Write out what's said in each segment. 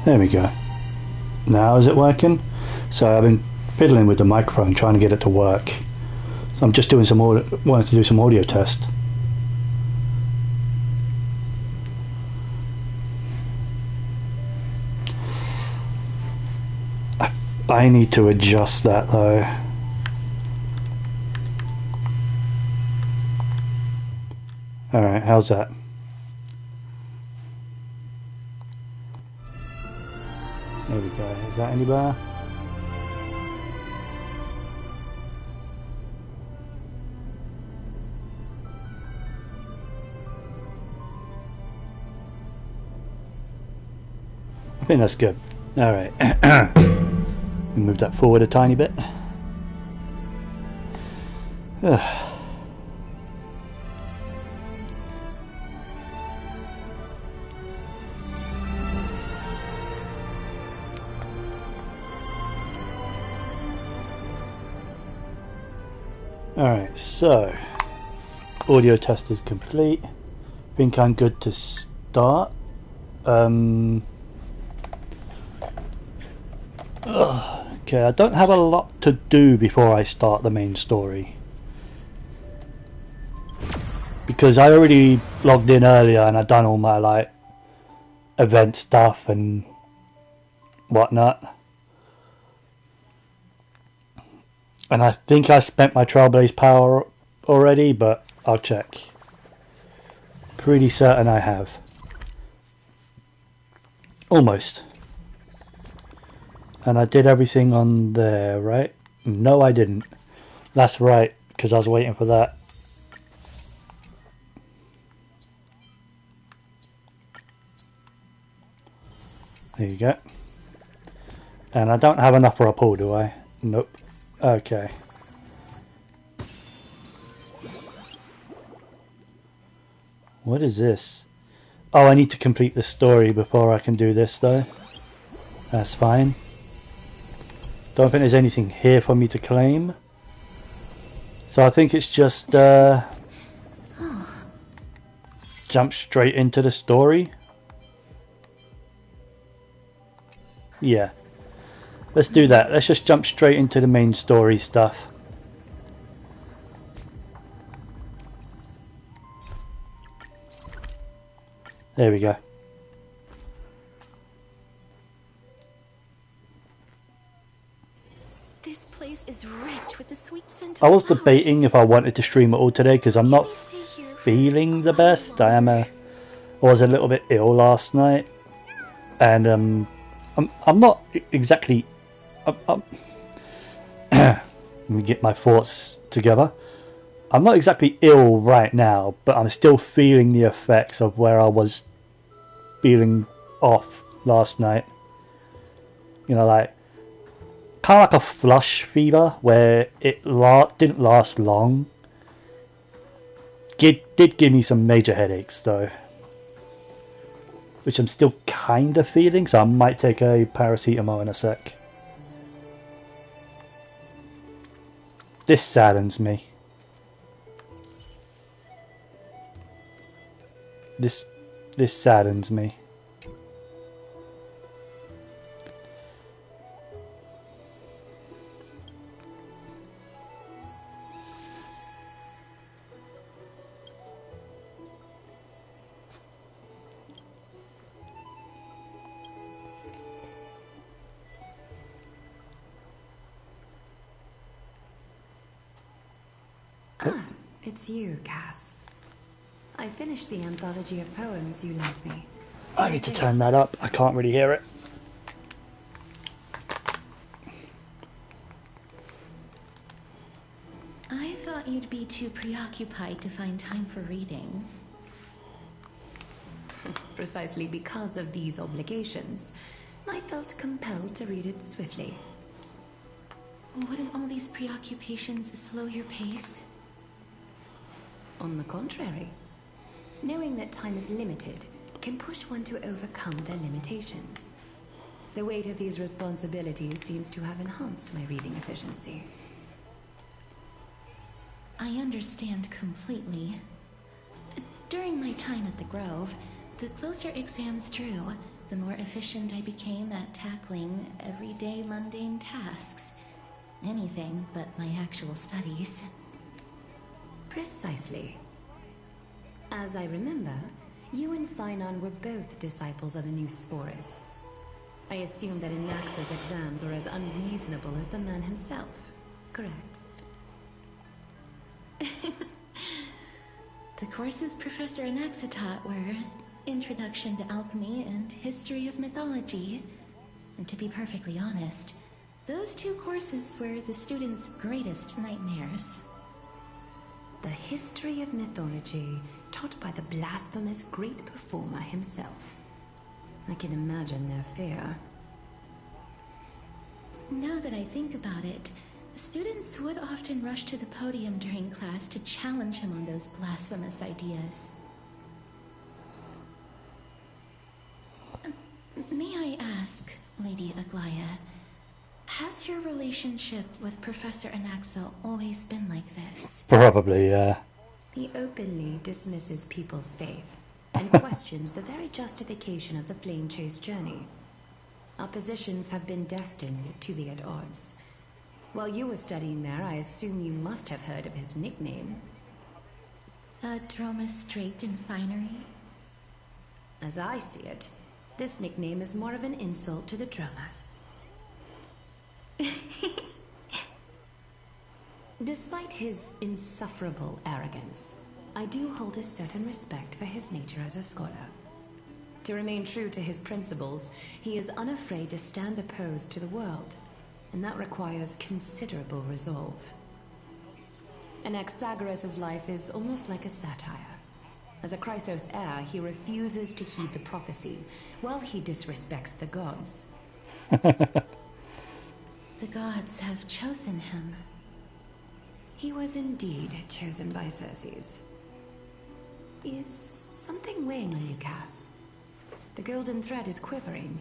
There we go. Now is it working? So I've been fiddling with the microphone trying to get it to work. So I'm just doing some wanted to do some audio test. I need to adjust that though. Alright, how's that? There we go. Is that any better? I think that's good. Alright. Move that forward a tiny bit. Alright, so audio test is complete. Think I'm good to start. Okay, I don't have a lot to do before I start the main story, because I already logged in earlier and I've done all my like event stuff and whatnot, and I think I spent my Trailblaze power already, but I'll check. Pretty certain I have. Almost. And I did everything on there, right? No, I didn't. That's right, because I was waiting for that. There you go. And I don't have enough for a pull, do I? Nope. Okay. What is this? Oh, I need to complete the story before I can do this, though. That's fine. Don't think there's anything here for me to claim. So I think it's just jump straight into the story. Yeah. Let's do that. Let's just jump straight into the main story stuff. There we go. This place is rich with the sweet scent of I was flowers. debating if I wanted to stream it all today because I'm not feeling the best. I was a little bit ill last night, and I'm not exactly. Let me get my thoughts together. I'm not exactly ill right now, but I'm still feeling the effects of where I was feeling off last night. You know, like kind of like a flush fever where it didn't last long. Did give me some major headaches though, which I'm still kind of feeling, so I might take a paracetamol in a sec. This saddens me. This saddens me. It's you, Cass. I finished the anthology of poems you lent me. I need to turn that up. I can't really hear it. I thought you'd be too preoccupied to find time for reading. Precisely because of these obligations, I felt compelled to read it swiftly. Wouldn't all these preoccupations slow your pace? On the contrary, knowing that time is limited can push one to overcome their limitations. The weight of these responsibilities seems to have enhanced my reading efficiency. I understand completely. During my time at the Grove, the closer exams drew, the more efficient I became at tackling everyday mundane tasks. Anything but my actual studies. Precisely. As I remember, you and Finon were both disciples of the new Sporists. I assume that Anaxa's exams were as unreasonable as the man himself, correct? The courses Professor Anaxa taught were Introduction to Alchemy and History of Mythology. And to be perfectly honest, those two courses were the students' greatest nightmares. The history of mythology, taught by the blasphemous great performer himself. I can imagine their fear. Now that I think about it, students would often rush to the podium during class to challenge him on those blasphemous ideas. May I ask, Lady Aglaya, has your relationship with Professor Anaxa always been like this? Probably, yeah. He openly dismisses people's faith and questions the very justification of the Flame Chase journey. Our positions have been destined to be at odds. While you were studying there, I assume you must have heard of his nickname. Droma Straight and Finery? As I see it, this nickname is more of an insult to the Dromas. Despite his insufferable arrogance, I do hold a certain respect for his nature as a scholar. To remain true to his principles, he is unafraid to stand opposed to the world, and that requires considerable resolve. Anaxagoras' life is almost like a satire. As a Chrysos heir, he refuses to heed the prophecy, while he disrespects the gods. The gods have chosen him. He was indeed chosen by Circes. Is something weighing on you, Cass? The golden thread is quivering.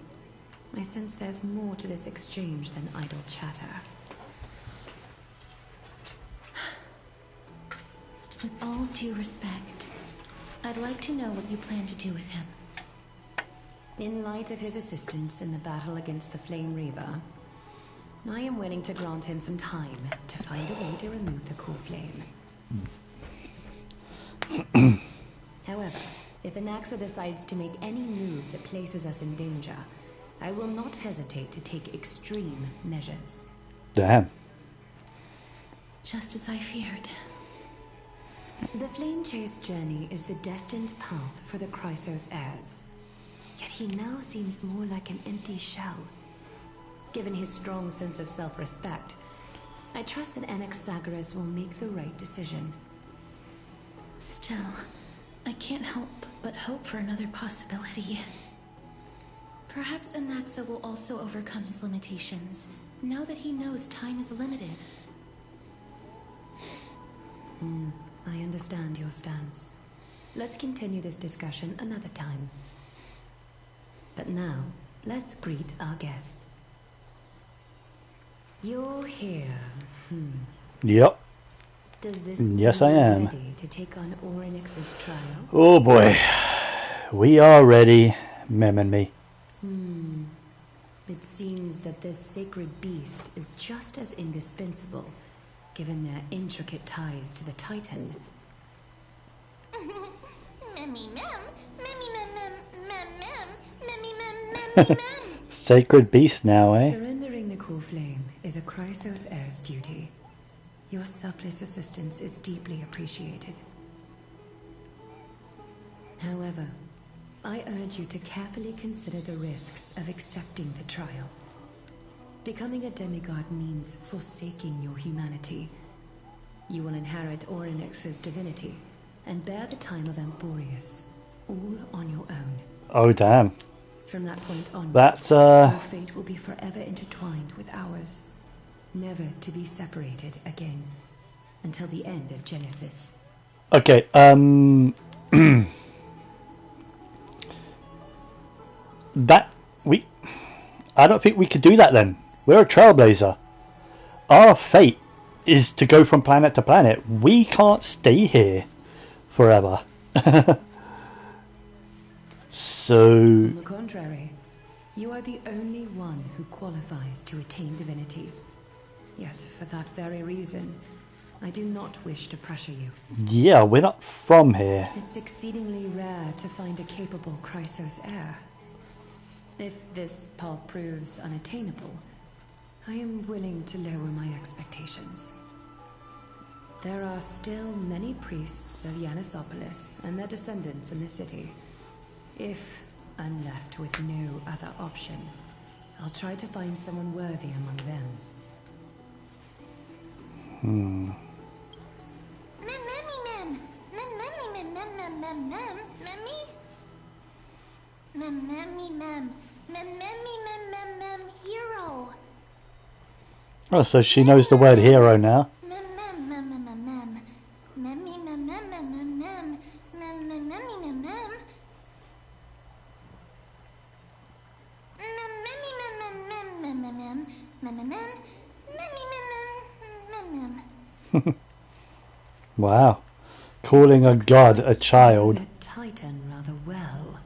I sense there's more to this exchange than idle chatter. With all due respect, I'd like to know what you plan to do with him. In light of his assistance in the battle against the Flame Reaver, I am willing to grant him some time to find a way to remove the core flame. However, if Anaxa decides to make any move that places us in danger, I will not hesitate to take extreme measures. Damn. Just as I feared. The Flame Chase journey is the destined path for the Chrysos heirs. Yet he now seems more like an empty shell. Given his strong sense of self-respect, I trust that Anaxagoras will make the right decision. Still, I can't help but hope for another possibility. Perhaps Anaxa will also overcome his limitations, now that he knows time is limited. I understand your stance. Let's continue this discussion another time. But now, let's greet our guest. You're here. Yep. Does this Yes, mean I you're am. ready to take on Orynyx's trial? Oh boy. We are ready, Mem and me. It seems that this sacred beast is just as indispensable, given their intricate ties to the Titan. Memmy mem, memmy mem mem, mem mem, memmy mem, memmy mem. Sacred beast now, eh? Surrendering the core flame is a Chrysos heir's duty. Your selfless assistance is deeply appreciated. However, I urge you to carefully consider the risks of accepting the trial. Becoming a demigod means forsaking your humanity. You will inherit Orynyx's divinity and bear the time of Emporius, all on your own. Oh damn. From that point on, That's your fate will be forever intertwined with ours, never to be separated again, until the end of Genesis. okay, I don't think we could do that then. We're a trailblazer. Our fate is to go from planet to planet. We can't stay here forever. So, On the contrary, you are the only one who qualifies to attain divinity. Yet, for that very reason, I do not wish to pressure you. yeah, we're not from here. It's exceedingly rare to find a capable Chrysos heir. If this path proves unattainable, I am willing to lower my expectations. There are still many priests of Yanissopolis and their descendants in the city. If I'm left with no other option, I'll try to find someone worthy among them. Hero. Oh, so she knows the word hero now. Wow. Calling a god a child. The Titan rather well.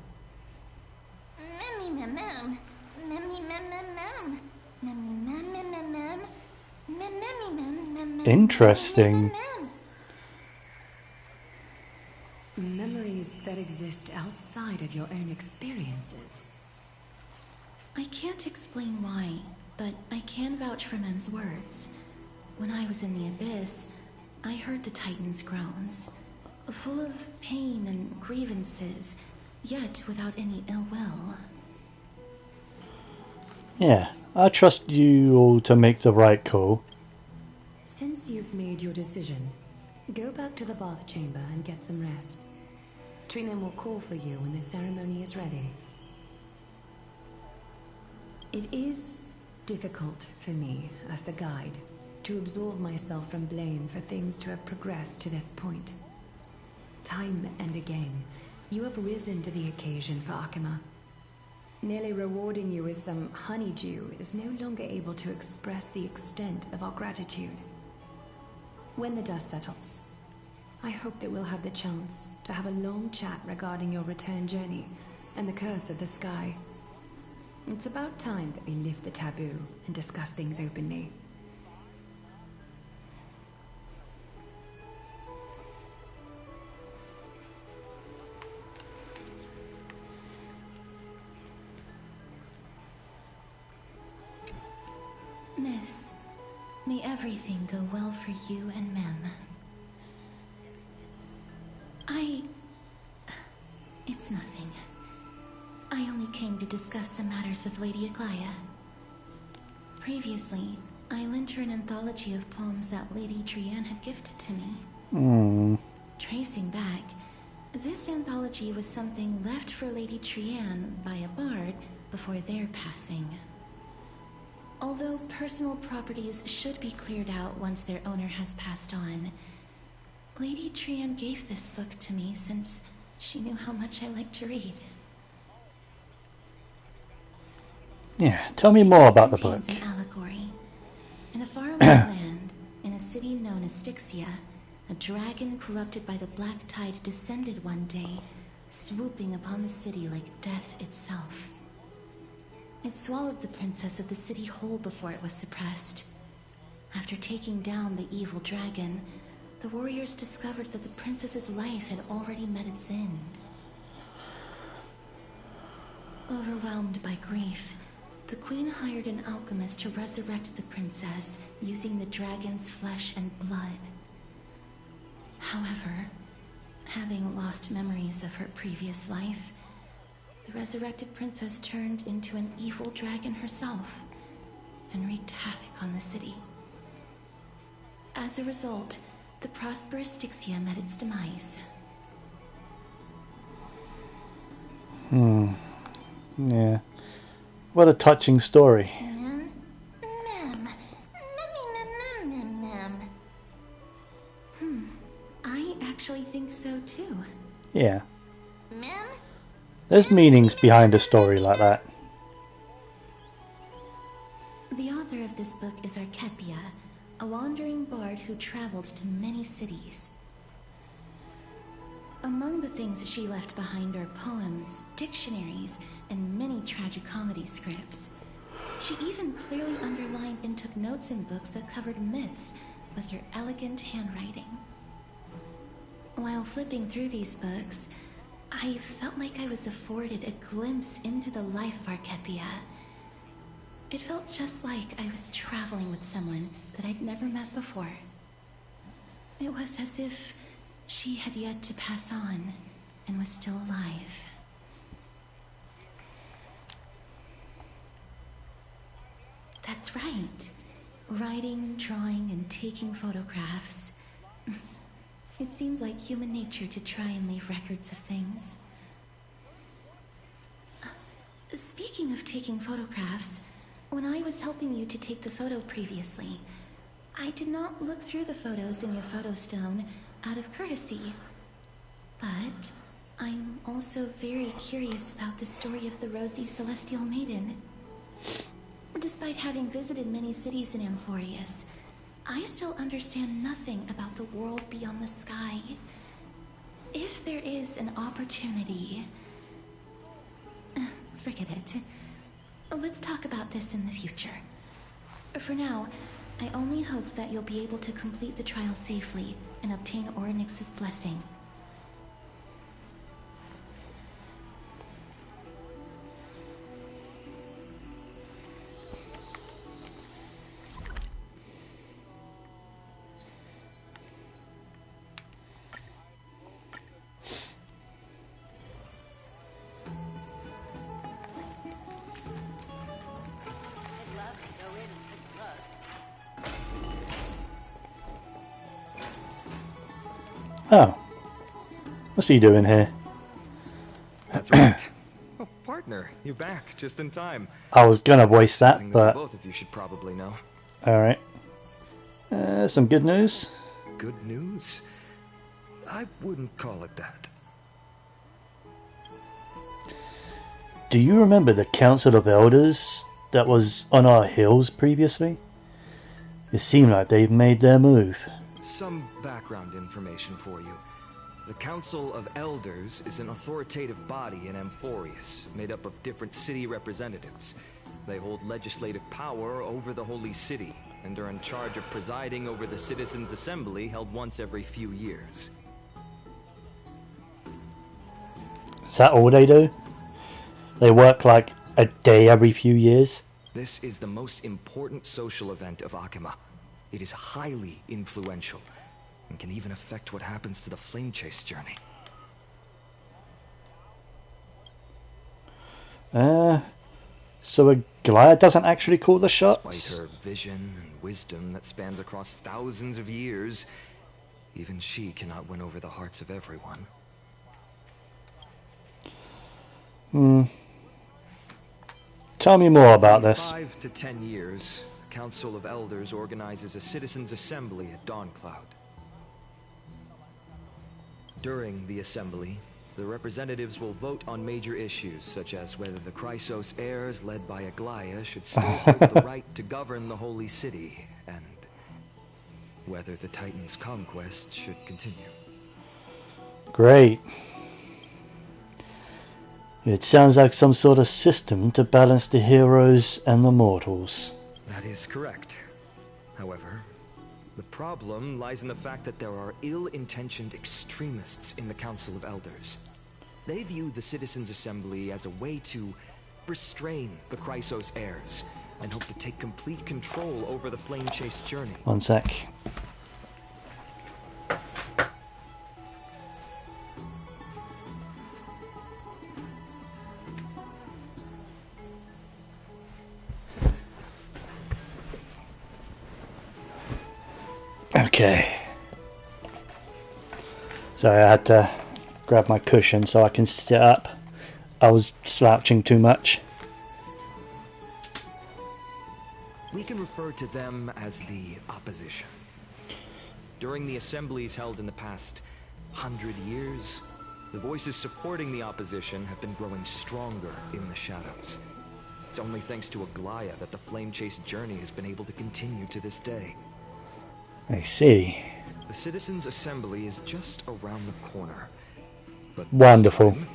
Interesting. Memories that exist outside of your own experiences. I can't explain why, but I can vouch for Mem's words. When I was in the Abyss, I heard the Titan's groans, full of pain and grievances, yet without any ill will. Yeah, I trust you all to make the right call. Since you've made your decision, go back to the bath chamber and get some rest. Trinem will call for you when the ceremony is ready. It is difficult for me, as the guide, to absolve myself from blame for things to have progressed to this point. Time and again, you have risen to the occasion for Akima. Merely rewarding you with some honeydew is no longer able to express the extent of our gratitude. When the dust settles, I hope that we'll have the chance to have a long chat regarding your return journey and the curse of the sky. It's about time that we lift the taboo and discuss things openly. Miss, may everything go well for you and Mem. It's nothing. I only came to discuss some matters with Lady Aglaya. Previously, I lent her an anthology of poems that Lady Trianne had gifted to me. Tracing back, this anthology was something left for Lady Trianne by a bard before their passing. Although personal properties should be cleared out once their owner has passed on, Lady Trianne gave this book to me since she knew how much I liked to read. Yeah, tell me more about the book. Contains an allegory. In a faraway land, in a city known as Styxia, a dragon corrupted by the black tide descended one day, swooping upon the city like death itself. It swallowed the princess of the city whole before it was suppressed. After taking down the evil dragon, the warriors discovered that the princess's life had already met its end. Overwhelmed by grief, the queen hired an alchemist to resurrect the princess using the dragon's flesh and blood. However, having lost memories of her previous life, the resurrected princess turned into an evil dragon herself and wreaked havoc on the city. As a result, the prosperous Styxia met its demise. Yeah. What a touching story. I actually think so too. Yeah. There's meanings behind a story like that. The author of this book is Archepia, a wandering bard who traveled to many cities. Among the things she left behind are poems, dictionaries, and many tragicomedy scripts. She even clearly underlined and took notes in books that covered myths with her elegant handwriting. While flipping through these books, I felt like I was afforded a glimpse into the life of Archepia. It felt just like I was traveling with someone that I'd never met before. It was as if she had yet to pass on and was still alive. That's right. Writing, drawing, and taking photographs. It seems like human nature to try and leave records of things. Speaking of taking photographs, when I was helping you to take the photo previously, I did not look through the photos in your photo stone out of courtesy. But I'm also very curious about the story of the Rosy Celestial Maiden. Despite having visited many cities in Amphorius, I still understand nothing about the world beyond the sky. If there is an opportunity... forget it. Let's talk about this in the future. For now, I only hope that you'll be able to complete the trial safely and obtain Orynyx's blessing. Oh. What's he doing here? That's right. Oh, partner, you're back just in time. I was gonna voice that, Something but... both of you should probably know. Alright. Some good news? Good news? I wouldn't call it that. Do you remember the Council of Elders that was on our hills previously? It seemed like they've made their move. Some background information for you. The Council of Elders is an authoritative body in Amphorius, made up of different city representatives. They hold legislative power over the Holy City, and are in charge of presiding over the Citizens' Assembly held once every few years. Is that all they do? They work like a day every few years? This is the most important social event of Akima. It is highly influential, and can even affect what happens to the Flame Chase journey. So Aglaia doesn't actually call the shots? Despite her vision and wisdom that spans across thousands of years, even she cannot win over the hearts of everyone. Tell me more about this. 5 to 10 years, the Council of Elders organizes a Citizens' Assembly at Dawncloud. During the assembly, the representatives will vote on major issues, such as whether the Chrysos heirs led by Aglaia should still hold the right to govern the Holy City, and whether the Titan's conquest should continue. Great. It sounds like some sort of system to balance the heroes and the mortals. That is correct. However, the problem lies in the fact that there are ill-intentioned extremists in the Council of Elders. They view the Citizens' Assembly as a way to restrain the Chrysos heirs, and hope to take complete control over the Flame Chase journey. One sec. Okay. Sorry, I had to grab my cushion so I can sit up. I was slouching too much. We can refer to them as the opposition. During the assemblies held in the past 100 years, the voices supporting the opposition have been growing stronger in the shadows. It's only thanks to Aglaia that the Flame Chase journey has been able to continue to this day. I see. The Citizens' Assembly is just around the corner, But this Wonderful. time,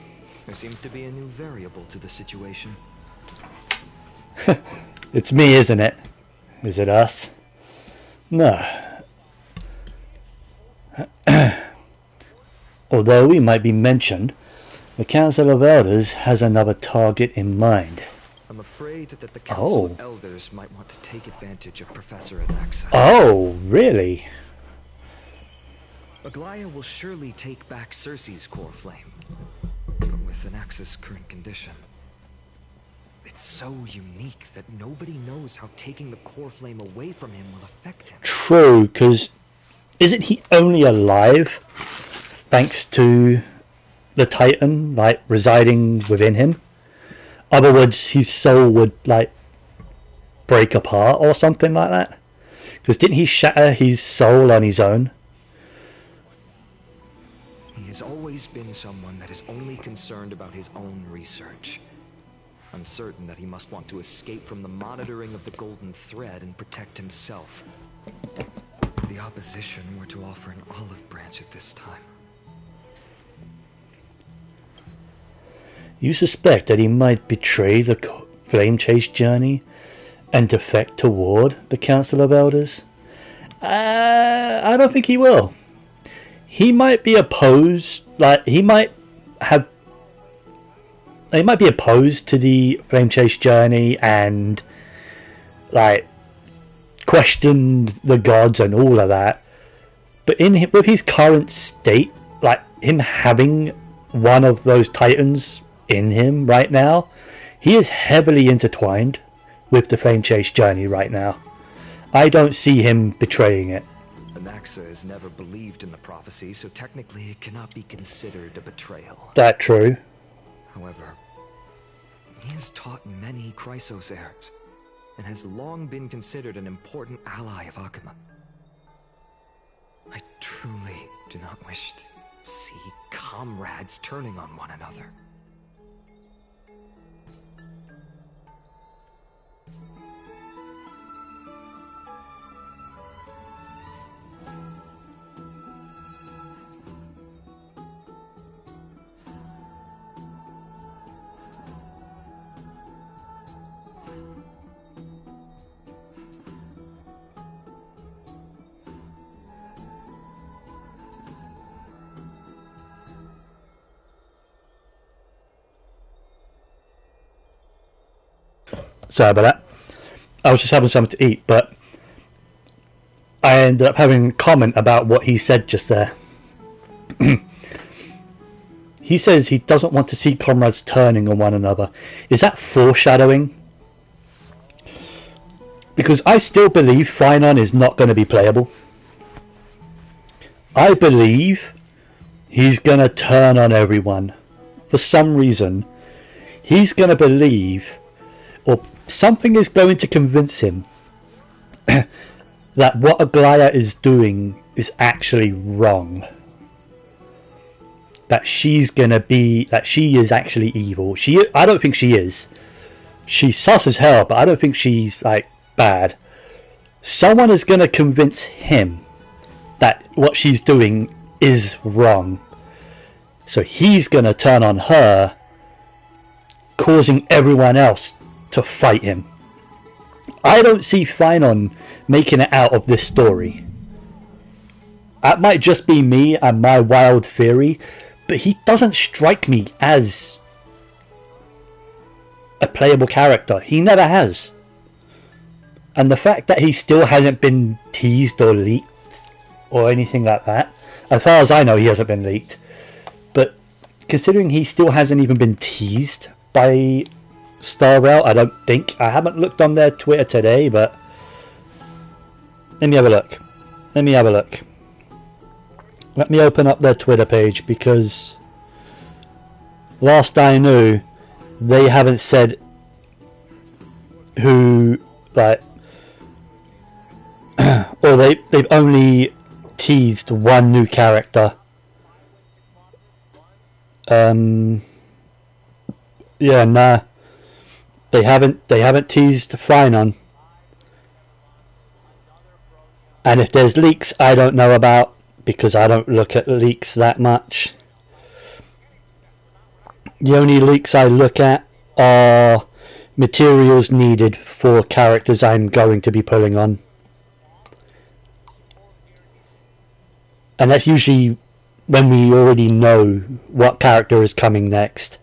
there seems to be a new variable to the situation. It's me, isn't it? Is it us? No. Although we might be mentioned, the Council of Elders has another target in mind. I'm afraid that the Council of Elders might want to take advantage of Professor Anaxa. Oh, really? Aglaya will surely take back Cersei's core flame. But with Anaxa's current condition, it's so unique that nobody knows how taking the core flame away from him will affect him. True, because isn't he only alive thanks to the Titan, like, residing within him? In other words, his soul would, like, break apart or something like that? Because didn't he shatter his soul on his own? He has always been someone that is only concerned about his own research. I'm certain that he must want to escape from the monitoring of the Golden Thread and protect himself. If the opposition were to offer an olive branch at this time. You suspect that he might betray the flame chase journey and defect toward the Council of Elders? I don't think he will. He might be opposed, like, he might be opposed to the flame chase journey and, like, question the gods and all of that. But with his current state, like, him having one of those titans in him right now, he is heavily intertwined with the flame chase journey right now. I don't see him betraying it. Anaxa has never believed in the prophecy, so technically it cannot be considered a betrayal. That true. However, he has taught many Chrysos heirs, and has long been considered an important ally of Akuma. I truly do not wish to see comrades turning on one another. Sorry about that. I was just having something to eat, but I ended up having a comment about what he said just there. He says he doesn't want to see comrades turning on one another. Is that foreshadowing? Because I still believe Finon is not going to be playable. I believe he's going to turn on everyone. For some reason, he's going to believe, or something is going to convince him that what Aglaya is doing is actually wrong. That she's gonna be, that she is actually evil. I don't think she is. She's sus as hell, but I don't think she's, like, bad. Someone is gonna convince him that what she's doing is wrong. So he's gonna turn on her, causing everyone else to fight him. I don't see Finon making it out of this story. That might just be me and my wild theory, but he doesn't strike me as a playable character. He never has. And the fact that he still hasn't been teased or leaked or anything like that, as far as I know, he hasn't been leaked. But considering he still hasn't even been teased by Starwell, I don't think. I haven't looked on their Twitter today, but let me have a look. Let me open up their Twitter page, because last I knew, they haven't said who, like, or they've only teased one new character. Yeah, nah. They haven't teased Finon. And if there's leaks I don't know about, because I don't look at leaks that much. The only leaks I look at are materials needed for characters I'm going to be pulling on. And that's usually when we already know what character is coming next.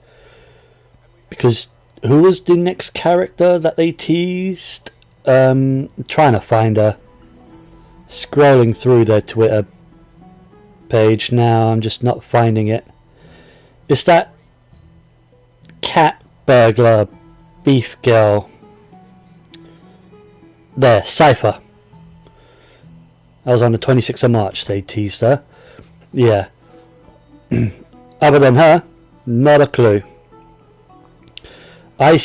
Because who was the next character that they teased? Trying to find her. Scrolling through their Twitter page now, I'm just not finding it. It's that cat burglar beef girl. There, Cypher. That was on the 26th of March they teased her. Yeah. Other than her, not a clue. I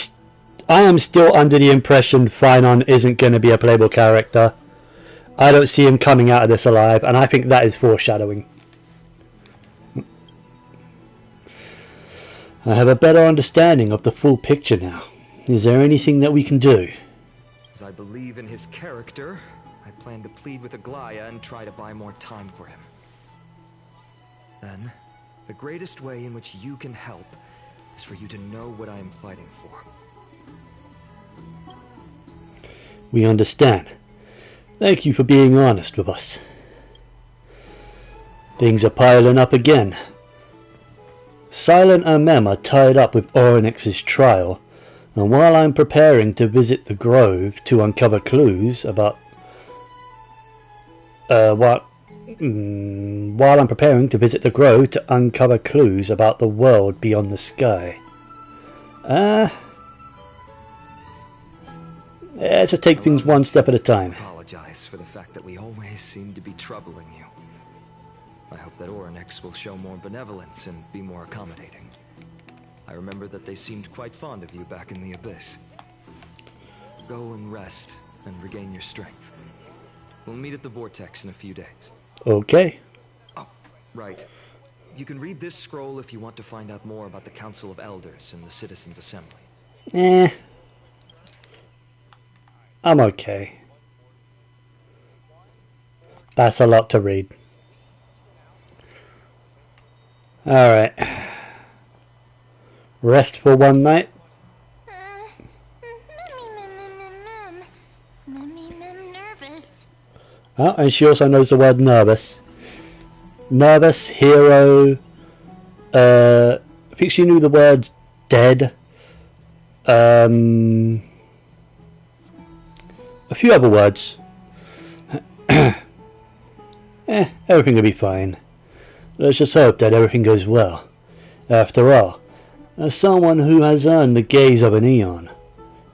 am still under the impression Phynon isn't going to be a playable character. I don't see him coming out of this alive, and I think that is foreshadowing. I have a better understanding of the full picture now. Is there anything that we can do? As I believe in his character, I plan to plead with Aglaya and try to buy more time for him. Then, the greatest way in which you can help is for you to know what I am fighting for. We understand. Thank you for being honest with us. Things are piling up again. Silent and Mem are tied up with Oryx's trial, and while I'm preparing to visit the Grove to uncover clues about the world beyond the sky. To take things one step at a time. I apologize for the fact that we always seem to be troubling you. I hope that Oryx will show more benevolence and be more accommodating. I remember that they seemed quite fond of you back in the Abyss. Go and rest and regain your strength. We'll meet at the Vortex in a few days. Okay. Oh, right. You can read this scroll if you want to find out more about the Council of Elders and the Citizens' Assembly. I'm okay. That's a lot to read. Alright. Rest for one night. Nervous. Oh, and she also knows the word nervous. Nervous, hero. I think she knew the words dead. A few other words. Everything will be fine. Let's just hope that everything goes well. After all, as someone who has earned the gaze of an Eon,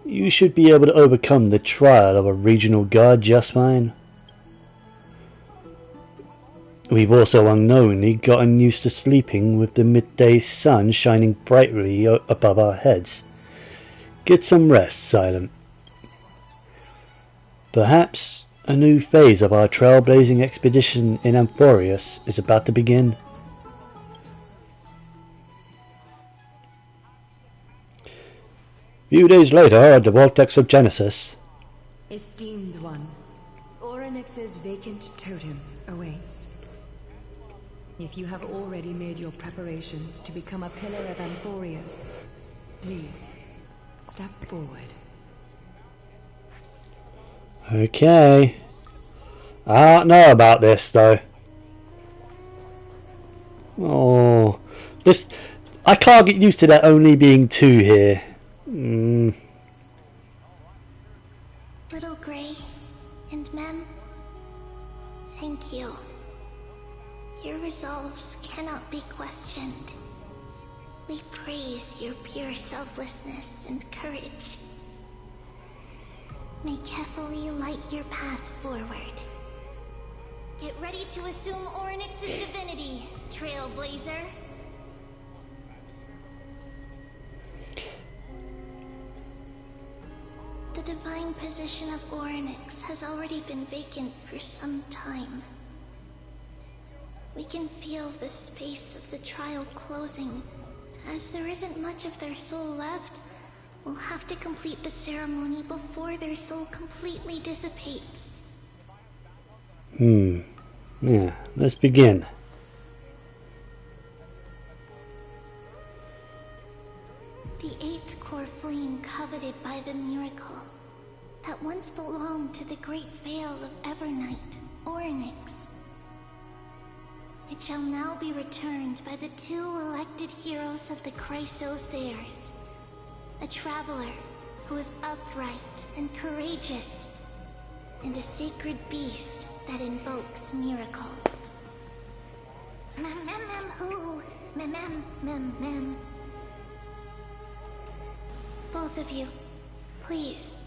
you should be able to overcome the trial of a regional guard just fine. We've also unknowingly gotten used to sleeping with the midday sun shining brightly above our heads. Get some rest, Silent. Perhaps a new phase of our trailblazing expedition in Amphorius is about to begin. Few days later, at the Vortex of Genesis. Esteemed one, Oryx's vacant totem awaits. If you have already made your preparations to become a pillar of Amphorius, please, step forward. Okay. I don't know about this, though. Oh. I can't get used to there only being two here. Little Gray and Mem, thank you. Your resolves cannot be questioned. We praise your pure selflessness and courage. May Kefali light your path forward. Get ready to assume Oryx's divinity, Trailblazer. The divine position of Oryx has already been vacant for some time. We can feel the space of the trial closing. As there isn't much of their soul left, we'll have to complete the ceremony before their soul completely dissipates. Yeah, let's begin. great veil of Evernight, Ornyx. It shall now be returned by the 2 elected heroes of the HSR. A traveler who is upright and courageous, and a sacred beast that invokes miracles. Who? Mem. Both of you, please,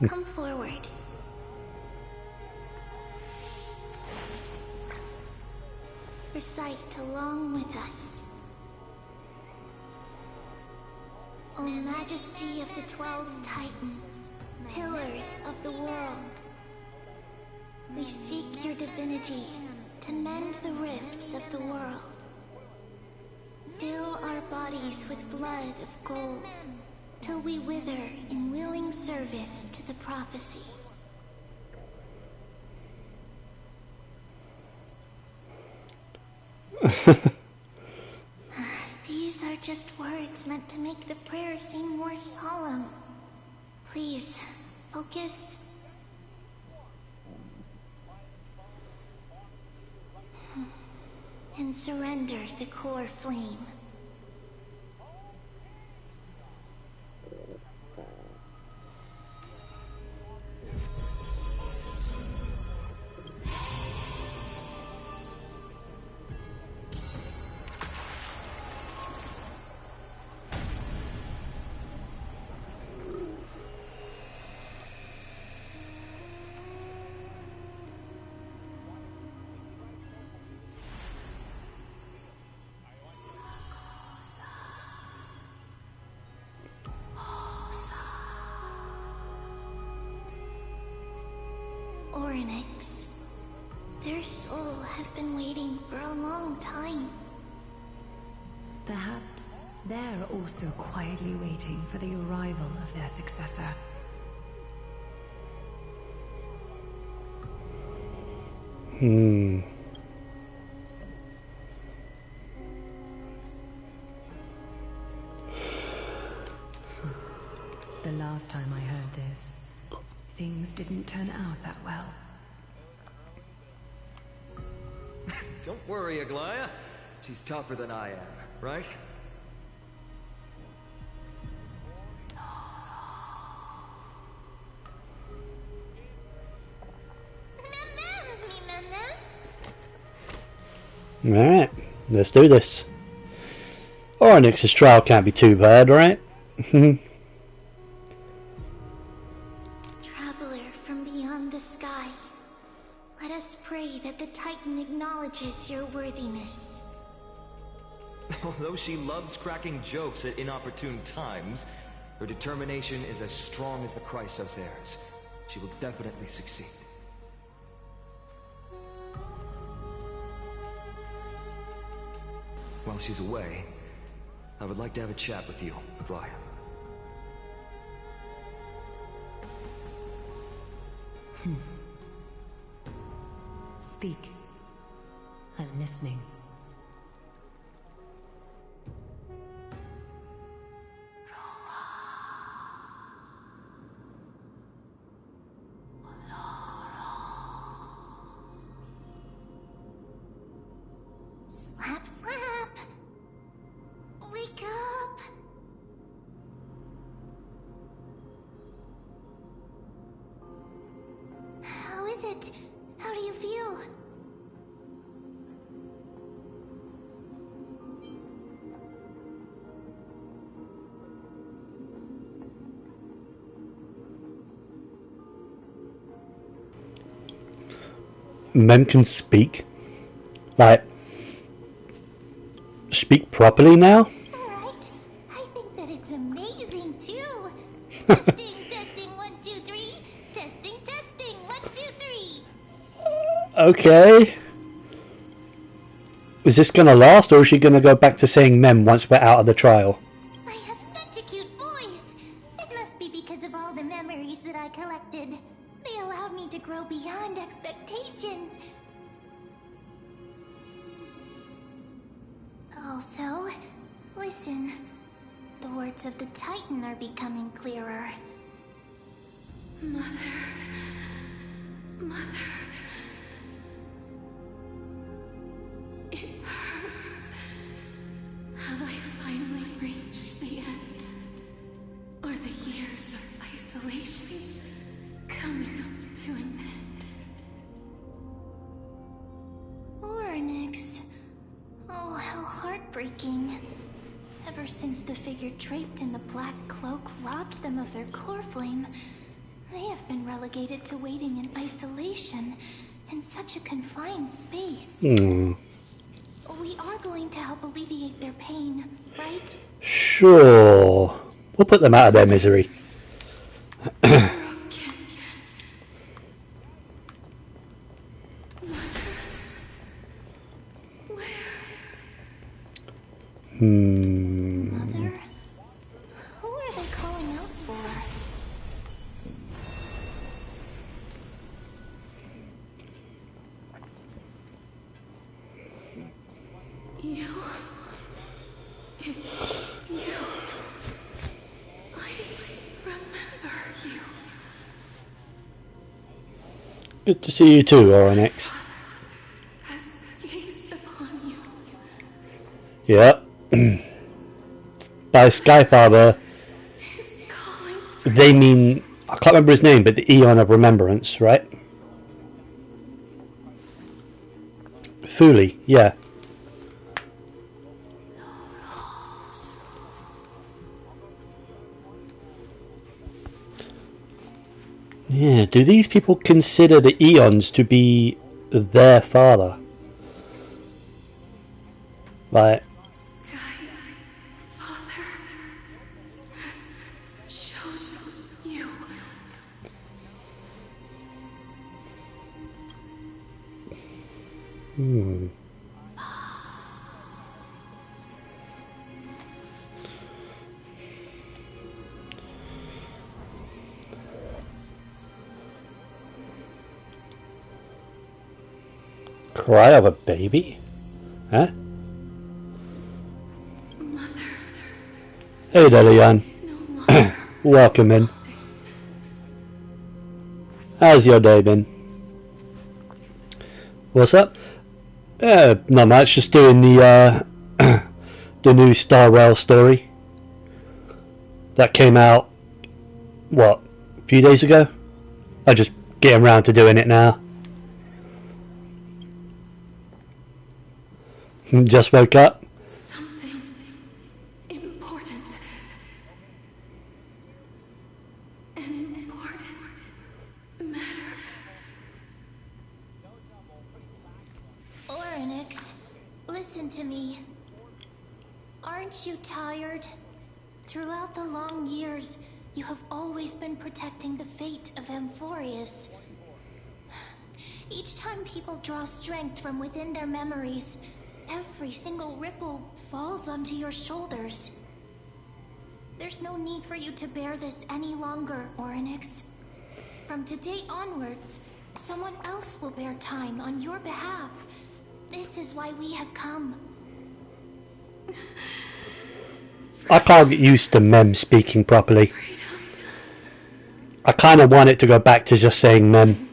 come forward. Recite along with us. O Majesty of the 12 Titans, pillars of the world, we seek your divinity to mend the rifts of the world. Fill our bodies with blood of gold, till we wither in willing service to the prophecy. These are just words meant to make the prayer seem more solemn. Please, focus. And surrender the core flame. Ornyx. Their soul has been waiting for a long time. Perhaps they're also quietly waiting for the arrival of their successor. The last time I heard this, things didn't turn out that well. Don't worry, Aglaya. She's tougher than I am, right? Alright, let's do this. Ornyx's trial can't be too bad, right? Traveler from beyond the sky, let us pray that the Titan acknowledges your worthiness. Although she loves cracking jokes at inopportune times, her determination is as strong as the HSR's. She will definitely succeed. While she's away, I would like to have a chat with you, Aglaya. Speak. I'm listening. Slap, slap! Wake up! How is it? How do you feel? Men can speak? Like, speak properly now? Alright. I think that it's amazing too. Testing, testing, 1, 2, 3. Testing, testing, 1, 2, 3. Okay. Is this gonna last, or is she gonna go back to saying mem once we're out of the trial? I have such a cute voice. It must be because of all the memories that I collected. They allowed me to grow beyond expectations. Also, listen. The words of the Titan are becoming clearer. Mother... Mother. It hurts. Have I finally reached the end? Or the years of isolation coming to an end? Oryx. Oh, how heartbreaking. Ever since the figure draped in the black cloak robbed them of their core flame, they have been relegated to waiting in isolation in such a confined space. We are going to help alleviate their pain, right? Sure. We'll put them out of their misery. Mother? Who are they calling out for? You. It's you. I remember you. Good to see you too, Oryx. Has gazed upon you. Yep. By Sky Father, He's calling for they mean, I can't remember his name, but the Eon of Remembrance, right? Fuli, yeah. Yeah, do these people consider the Eons to be their father? Like, Sky Father has chosen you. cry of a baby? Huh? Mother Hey there, Leon. no longer Welcome in. How's your day been? What's up? Not much, just doing the the new Star Rail story. That came out, what, a few days ago? I just getting around to doing it now. Just woke up. something important. An important matter. Oryx, listen to me. Aren't you tired? Throughout the long years, you have always been protecting the fate of Amphorius. Each time people draw strength from within their memories, every single ripple falls onto your shoulders. There's no need for you to bear this any longer, Oryx. From today onwards, someone else will bear time on your behalf. This is why we have come. I can't get used to Mem speaking properly. I kind of want it to go back to just saying Mem.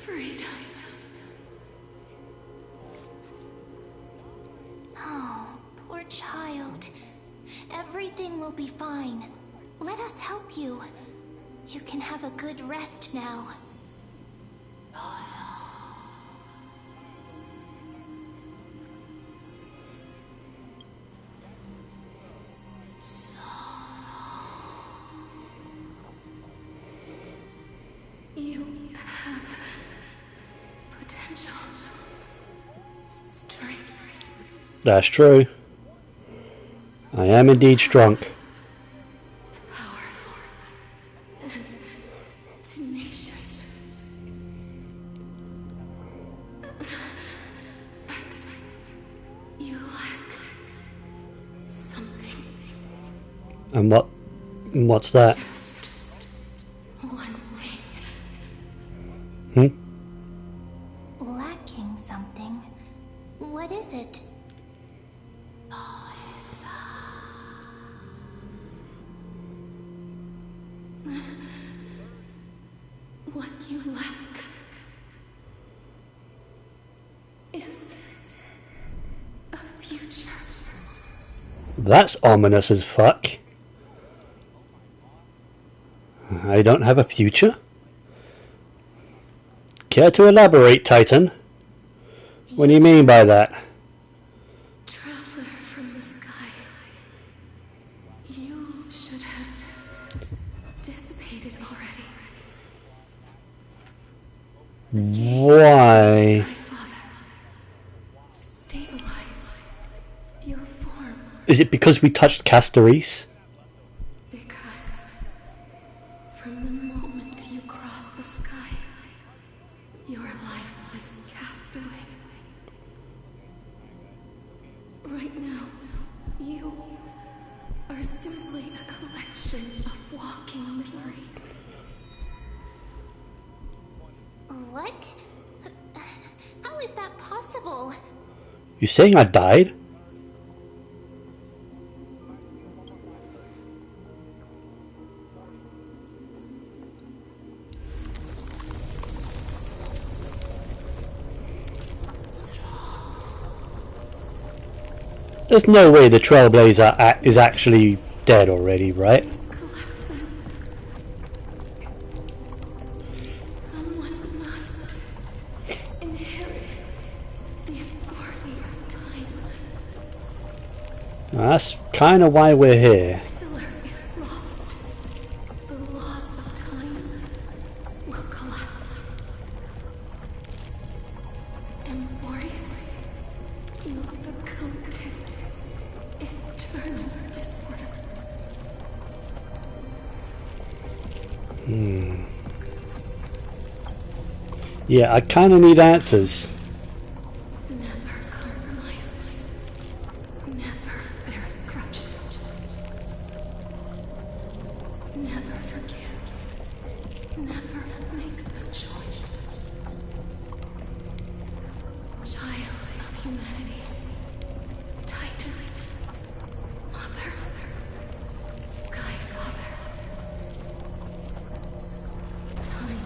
Freedom. Oh, poor child. Everything will be fine. Let us help you. You can have a good rest now. You have potential. Strength. That's true. I am indeed strong. Powerful. And tenacious. But you lack something. And what's that? Just one thing. Hmm? Lacking something. What is it? What you That's ominous as fuck. I don't have a future? Care to elaborate, Titan? What do you mean by that? Traveler from the sky. You should have dissipated already. Why? Stabilize your form. Is it because we touched Castoris? Because from the moment you crossed the sky, your life was cast away. Right now, you are simply a collection of walking memories. What? How is that possible? You saying I died? There's no way the Trailblazer is actually dead already, right? Is collapsing. Someone must inherit the authority of time. That's kind of why we're here. The pillar is lost. The laws of time will collapse. And Warriors, you'll succumb to eternal disorder. Yeah, I kind of need answers. Never compromises. Never bears grudges. Never forgives. Never makes a choice. Child of humanity. Titans. Mother. Sky Father. Time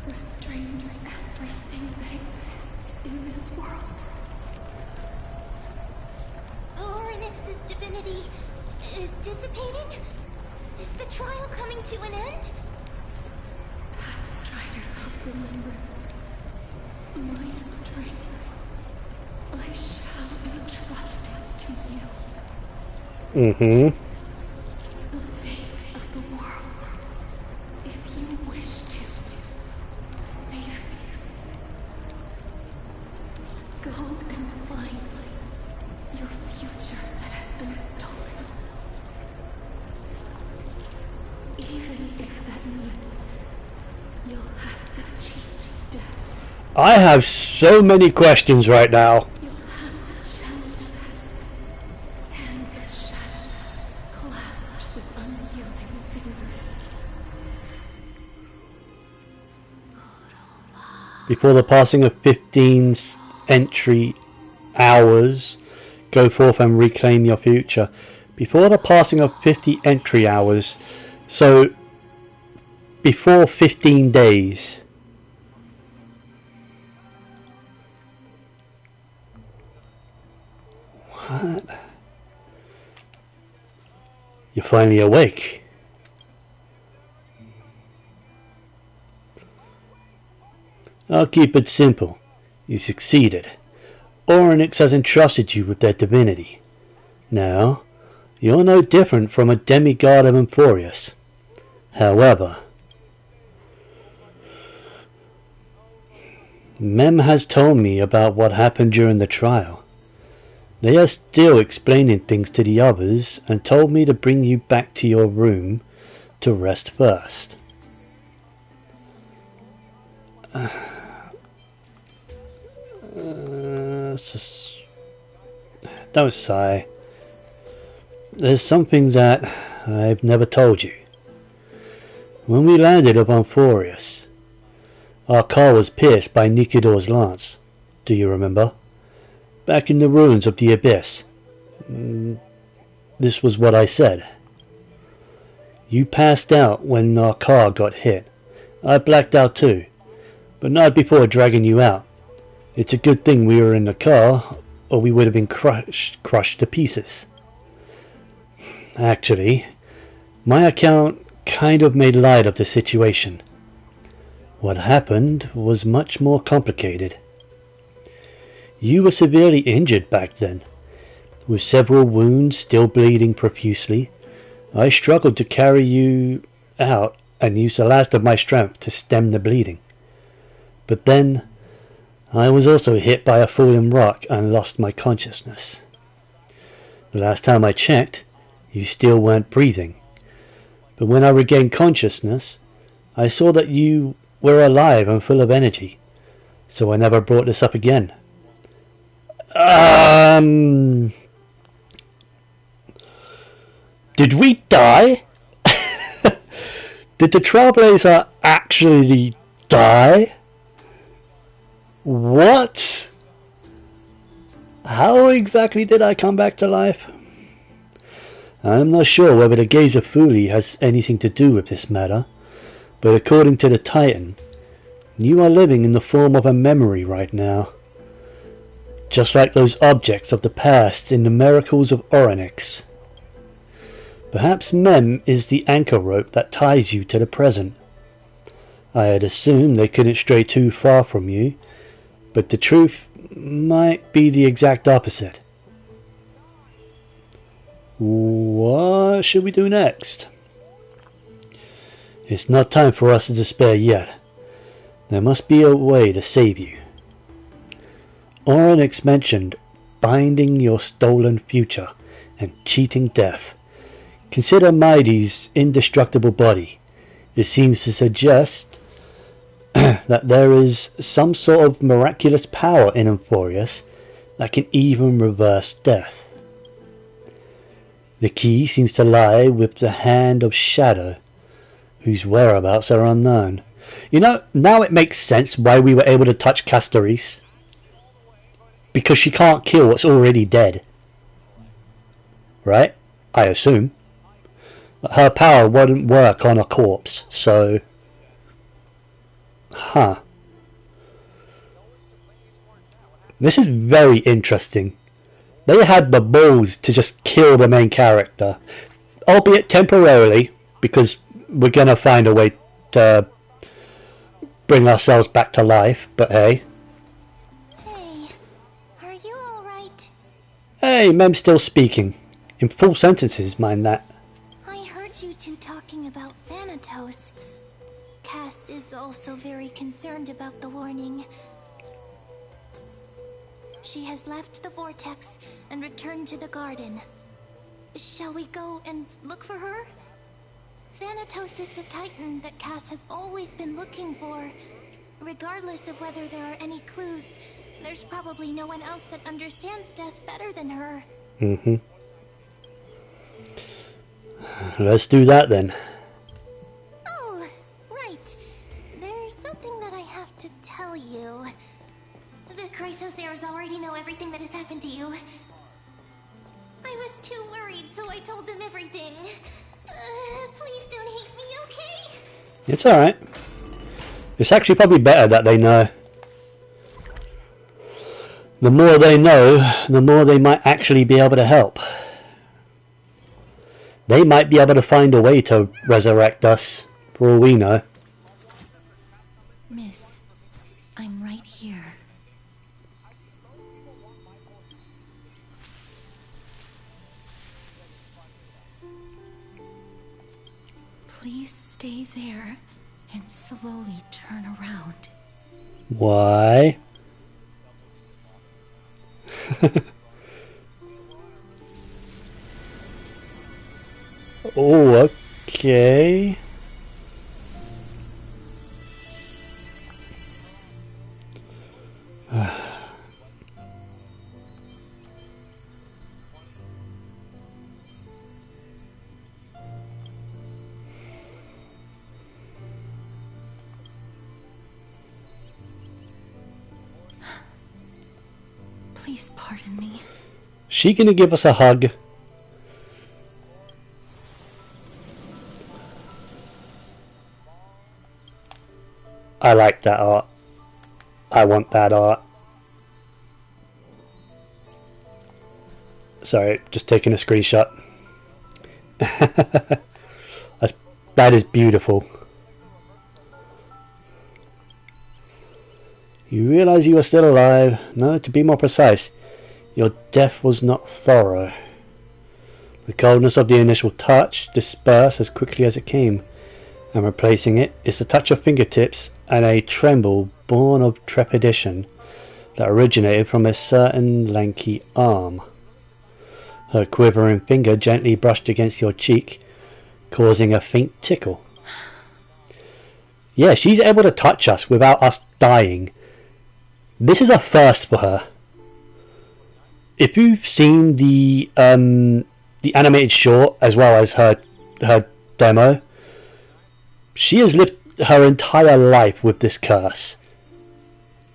restrains everything that exists in this world. Oryx's divinity is dissipating? Is the trial coming to an end? Pathstrider of remembrance. My strength. I shall entrust it to you. Mm-hmm. The fate of the world. If you wish to save it. Go and find your future that has been stolen. Even if that means you'll have to cheat death. I have so many questions right now. You'll have to challenge that. Hand of shadow, clasped with unyielding fingers. Before the passing of 15 entry hours, go forth and reclaim your future. Before the passing of 50 entry hours, so before 15 days. What? You're finally awake. I'll keep it simple. You succeeded. Oryx has entrusted you with their divinity. Now, you're no different from a demigod of Emphorius. However, Mem has told me about what happened during the trial. They are still explaining things to the others and told me to bring you back to your room to rest first. Don't sigh. There's something that I've never told you. When we landed upon Emphorius, our car was pierced by Nikidor's lance. Do you remember? Back in the ruins of the Abyss. This was what I said. You passed out when our car got hit. I blacked out too, but not before dragging you out. It's a good thing we were in the car, or we would have been crushed to pieces. actually. My account kind of made light of the situation. What happened was much more complicated. You were severely injured back then, with several wounds still bleeding profusely. I struggled to carry you out and used the last of my strength to stem the bleeding. But then, I was also hit by a falling rock and lost my consciousness. The last time I checked, you still weren't breathing. But when I regained consciousness, I saw that you were alive and full of energy. So I never brought this up again. Did we die? Did the Trailblazer actually die? What? How exactly did I come back to life? I'm not sure whether the gaze of Fuli has anything to do with this matter, but according to the Titan, you are living in the form of a memory right now. Just like those objects of the past in the miracles of Orynyx. Perhaps Mem is the anchor rope that ties you to the present. I had assumed they couldn't stray too far from you, but the truth might be the exact opposite. What should we do next? It's not time for us to despair yet. There must be a way to save you. Orynyx mentioned binding your stolen future and cheating death. Consider Maidi's indestructible body. It seems to suggest that there is some sort of miraculous power in Amphorius that can even reverse death. The key seems to lie with the Hand of Shadow, whose whereabouts are unknown. You know, now it makes sense why we were able to touch Castoris. Because she can't kill what's already dead. Right? I assume. Her power wouldn't work on a corpse, so... Huh. This is very interesting. They had the balls to just kill the main character. Albeit temporarily, because we're gonna find a way to bring ourselves back to life, but hey. Hey, are you alright? Hey, Mem's still speaking. In full sentences, mind that. I heard you two talking about Thanatos. Cass is also very concerned about the warning. She has left the vortex and returned to the garden. Shall we go and look for her? Thanatos is the Titan that Cass has always been looking for. Regardless of whether there are any clues, there's probably no one else that understands death better than her. Let's do that then. Oh, right. There's something that I have to tell you. The Chrysosairs already know everything that has happened to you. I was too worried, so I told them everything. Please don't hate me, okay? It's alright. It's actually probably better that they know. The more they know, the more they might actually be able to help. They might be able to find a way to resurrect us, for all we know. Miss, I'm right here. Please stay there and slowly turn around. Why? Oh, okay. Please pardon me. She gonna give us a hug? I like that art. I want that art. Sorry, just taking a screenshot. That is beautiful. You realize you are still alive. No, to be more precise, your death was not thorough. The coldness of the initial touch dispersed as quickly as it came, and replacing it is the touch of fingertips and a tremble born of trepidation that originated from a certain lanky arm. Her quivering finger gently brushed against your cheek, causing a faint tickle. Yeah, she's able to touch us without us dying. This is a first for her. If you've seen the animated short as well as her demo, she has lived her entire life with this curse.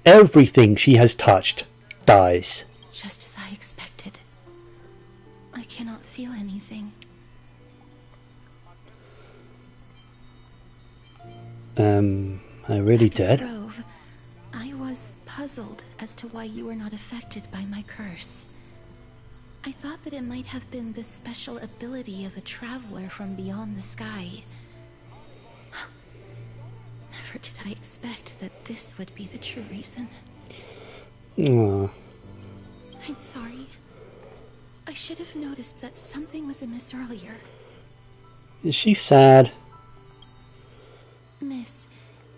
Everything she has touched dies. Just as I expected. I cannot feel anything. I really At the dead? Grove, I was puzzled as to why you were not affected by my curse. I thought that it might have been the special ability of a traveler from beyond the sky. Never did I expect that this would be the true reason. Aww. I'm sorry. I should have noticed that something was amiss earlier. Is she sad? Miss,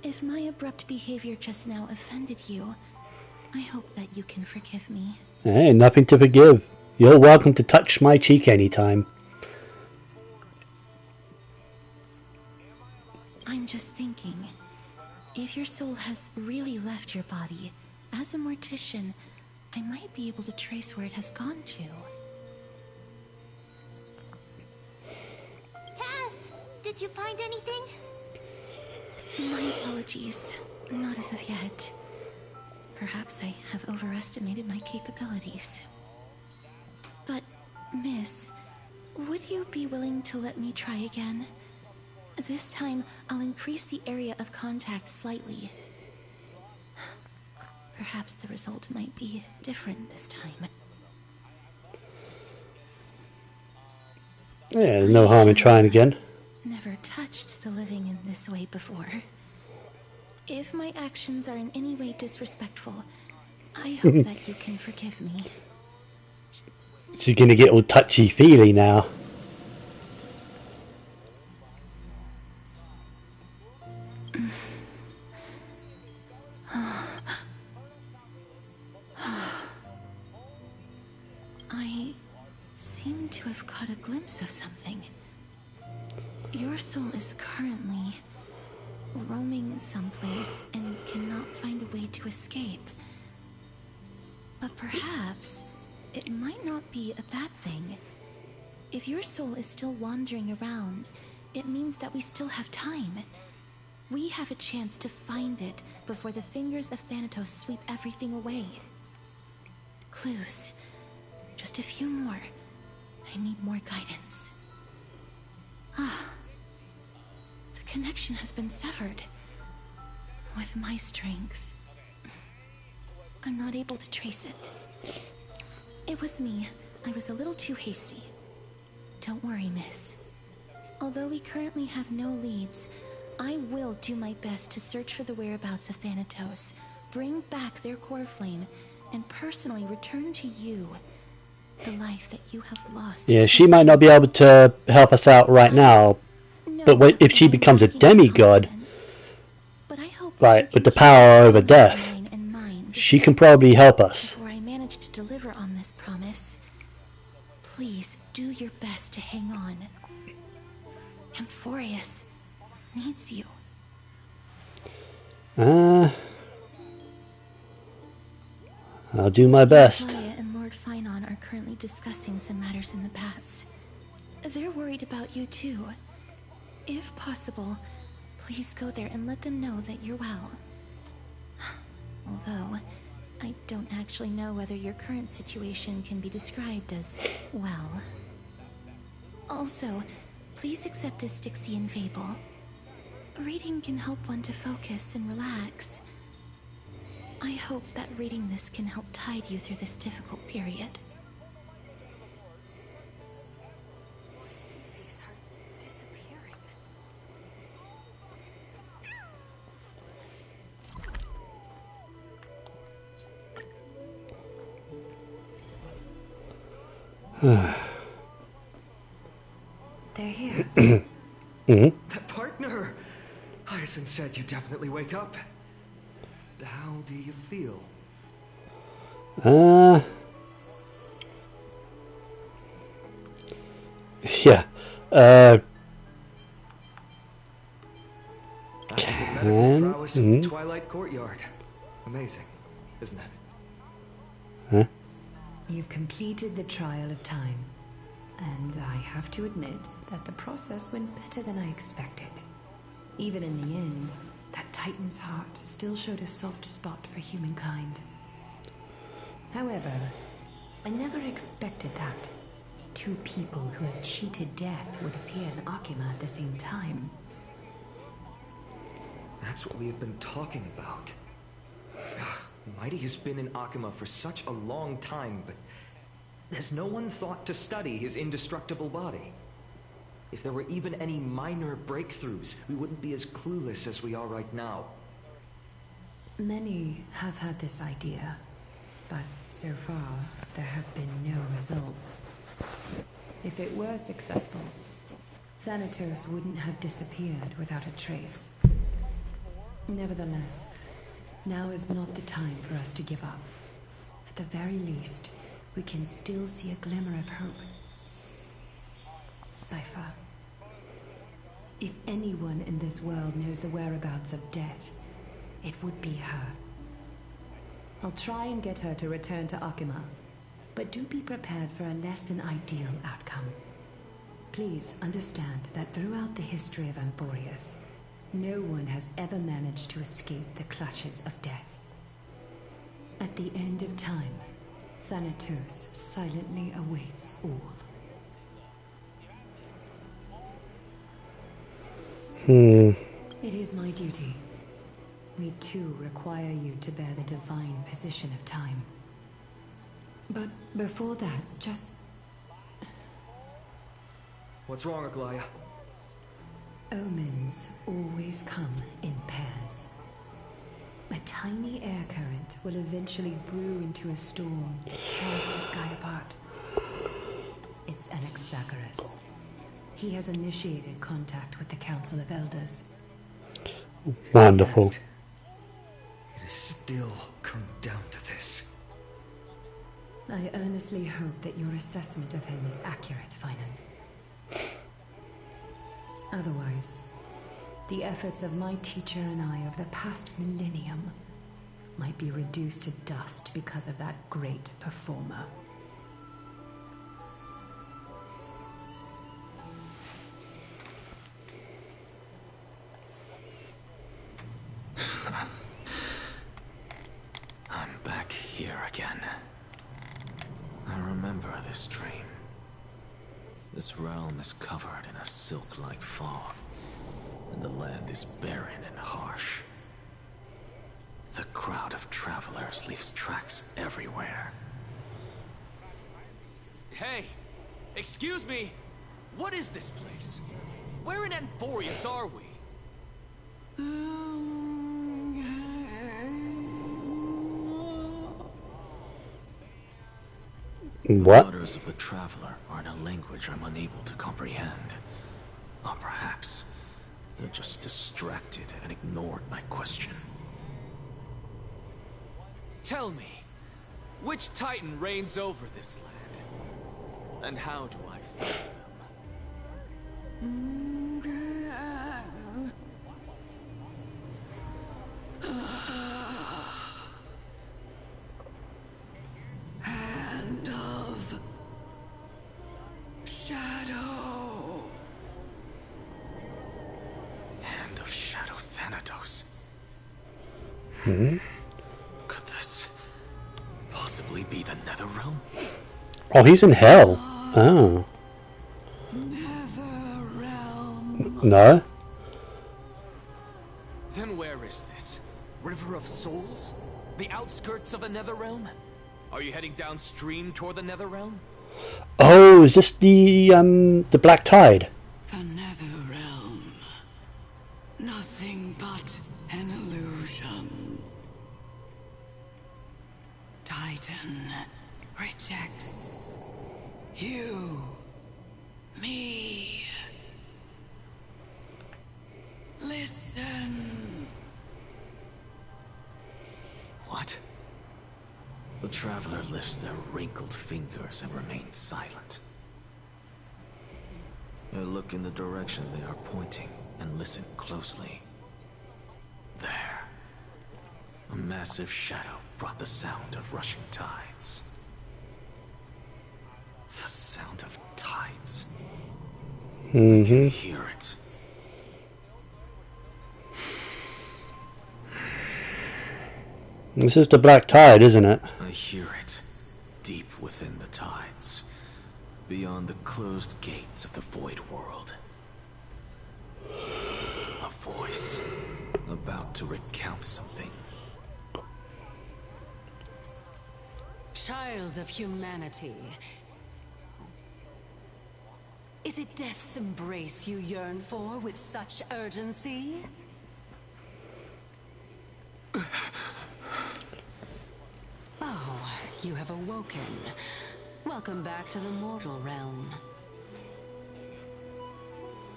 if my abrupt behavior just now offended you, I hope that you can forgive me. Hey, nothing to forgive. You're welcome to touch my cheek anytime. I'm just thinking, if your soul has really left your body, as a mortician, I might be able to trace where it has gone to. Cass, did you find anything? My apologies. Not as of yet. Perhaps I have overestimated my capabilities. But, Miss, would you be willing to let me try again? This time, I'll increase the area of contact slightly. Perhaps the result might be different this time. Yeah, there's no harm in trying again. Never touched the living in this way before. If my actions are in any way disrespectful, I hope that you can forgive me. She's gonna get all touchy-feely now. I seem to have caught a glimpse of something. Your soul is currently roaming someplace and cannot find a way to escape. But perhaps it might not be a bad thing. If your soul is still wandering around, it means that we still have time. We have a chance to find it before the fingers of Thanatos sweep everything away. Clues. Just a few more. I need more guidance. Ah. The connection has been severed. With my strength, I'm not able to trace it. It was me. I was a little too hasty. Don't worry, miss. Although we currently have no leads, I will do my best to search for the whereabouts of Thanatos, bring back their core flame, and personally return to you the life that you have lost. Yeah, she might not be able to help us out right now, but if she becomes a demigod, right, with the power over death, she can probably help us. Before I manage to deliver on this promise, please do your best to hang on. Amphorius needs you. I'll do my best. Maya and Lord Finon are currently discussing some matters in the paths. They're worried about you too. If possible, please go there and let them know that you're well. Although, I don't actually know whether your current situation can be described as well. Also, please accept this Styxian fable. Reading can help one to focus and relax. I hope that reading this can help tide you through this difficult period. More species They're here. That partner! Hyacinth said you definitely wake up. How do you feel? Yeah. That's the medical prowess of the Twilight Courtyard. Amazing, isn't it? You've completed the trial of time. And I have to admit that the process went better than I expected. Even in the end, that Titan's heart still showed a soft spot for humankind. However, I never expected that. Two people who had cheated death would appear in Akima at the same time. That's what we have been talking about. Mighty has been in Akima for such a long time, but has no one thought to study his indestructible body? If there were even any minor breakthroughs, we wouldn't be as clueless as we are right now. Many have had this idea, but so far there have been no results. If it were successful, Thanatos wouldn't have disappeared without a trace. Nevertheless, now is not the time for us to give up. At the very least, we can still see a glimmer of hope. Cypher. If anyone in this world knows the whereabouts of death, it would be her. I'll try and get her to return to Akima, but do be prepared for a less than ideal outcome. Please understand that throughout the history of Amphorius, no one has ever managed to escape the clutches of death. At the end of time, Thanatos silently awaits all. It is my duty. We too require you to bear the divine position of time. But before that, just... What's wrong, Aglaya? Omens always come in pairs. A tiny air current will eventually brew into a storm that tears the sky apart. It's Anaxagoras. He has initiated contact with the Council of Elders. Wonderful. It has still come down to this. I earnestly hope that your assessment of him is accurate, Finan. Otherwise, the efforts of my teacher and I of the past millennium might be reduced to dust because of that great performer. I'm back here again. I remember this dream. This realm is covered in a silk-like fog, and the land is barren and harsh. The crowd of travelers leaves tracks everywhere. Hey! Excuse me! What is this place? Where in Amphorius are we? The What? waters of the traveler are in a language I'm unable to comprehend. Or perhaps they're just distracted and ignored my question. Tell me, which Titan reigns over this land? And how do I find them? Hand of Shadow. Hand of Shadow Thanatos. Could this possibly be the Netherrealm? Oh, he's in hell. Oh. Netherrealm. No. Then where is this? River of Souls? The outskirts of the Netherrealm? Are you heading downstream toward the Netherrealm? Oh, is this the Black Tide? The Netherrealm. Nothing but an illusion. Titan rejects You... me... Listen... What? The traveler lifts their wrinkled fingers and remains silent. I look in the direction they are pointing and listen closely. There. A massive shadow brought the sound of rushing tides. The sound of tides. I can hear it. This is the black tide, isn't it? I hear it, deep within the tides, beyond the closed gates of the void world. A voice, about to recount something. Child of humanity. Is it death's embrace you yearn for with such urgency? Oh, you have awoken. Welcome back to the mortal realm.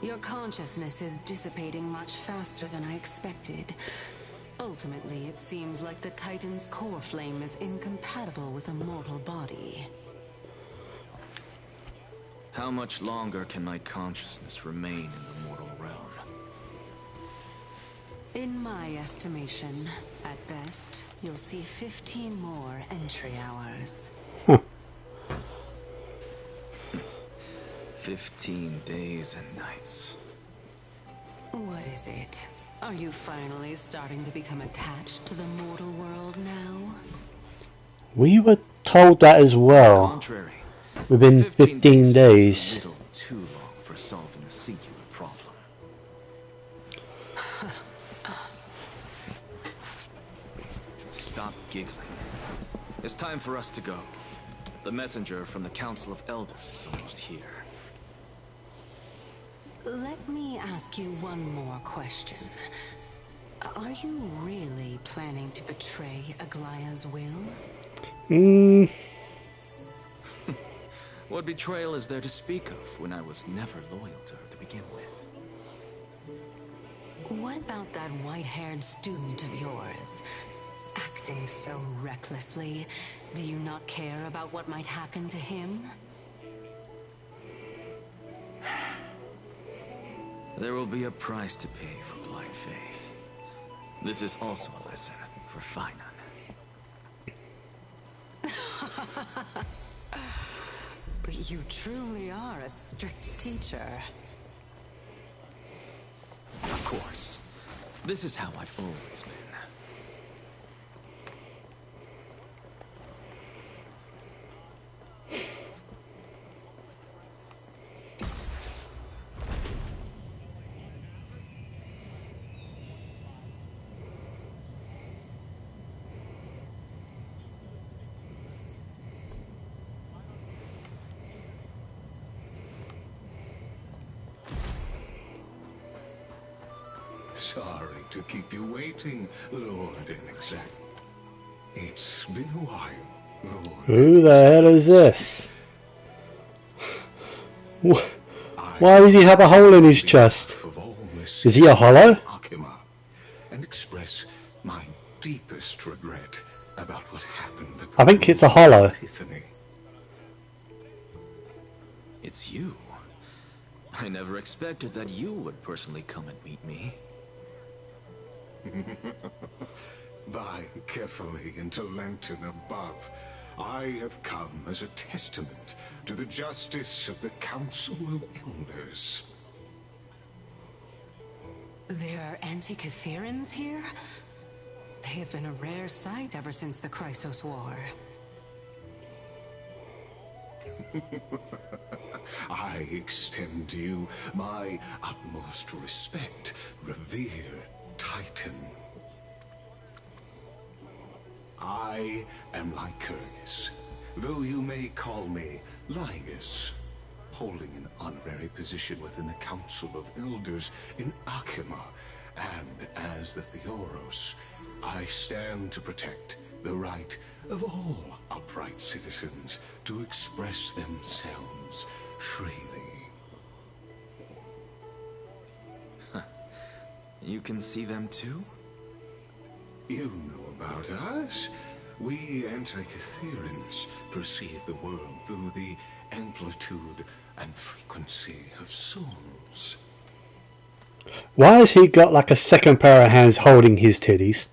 Your consciousness is dissipating much faster than I expected. Ultimately, it seems like the Titan's core flame is incompatible with a mortal body. How much longer can my consciousness remain in the mortal realm? In my estimation, at best, you'll see 15 more entry hours. 15 days and nights. What is it? Are you finally starting to become attached to the mortal world now? We were told that as well. Contrary. Within 15 days. Is a little too long for solving a singular problem. Stop giggling. It's time for us to go. The messenger from the Council of Elders is almost here. Let me ask you one more question. Are you really planning to betray Aglaya's will? What betrayal is there to speak of when I was never loyal to her to begin with? What about that white-haired student of yours? Acting so recklessly, do you not care about what might happen to him? There will be a price to pay for blind faith. This is also a lesson for Finan. You truly are a strict teacher. Of course. This is how I've always been. Sorry to keep you waiting, Lord Inexact. It's been a while, Lord. Who the hell is this? Why does he have a hole in his chest? Is he a hollow? And express my deepest regret about what happened at I think it's a hollow. Epiphany. It's you. I never expected that you would personally come and meet me. By carefully into Lantern above, I have come as a testament to the justice of the Council of Elders. There are Antikytherans here? They have been a rare sight ever since the Chrysos War. I extend to you my utmost respect, revered Titan. I am Lycurgus, though you may call me Lygus, holding an honorary position within the Council of Elders in Akima, and as the Theoros, I stand to protect the right of all upright citizens to express themselves freely. You can see them too? You know about us. We Antikytherians perceive the world through the amplitude and frequency of souls. Why has he got like a second pair of hands holding his titties?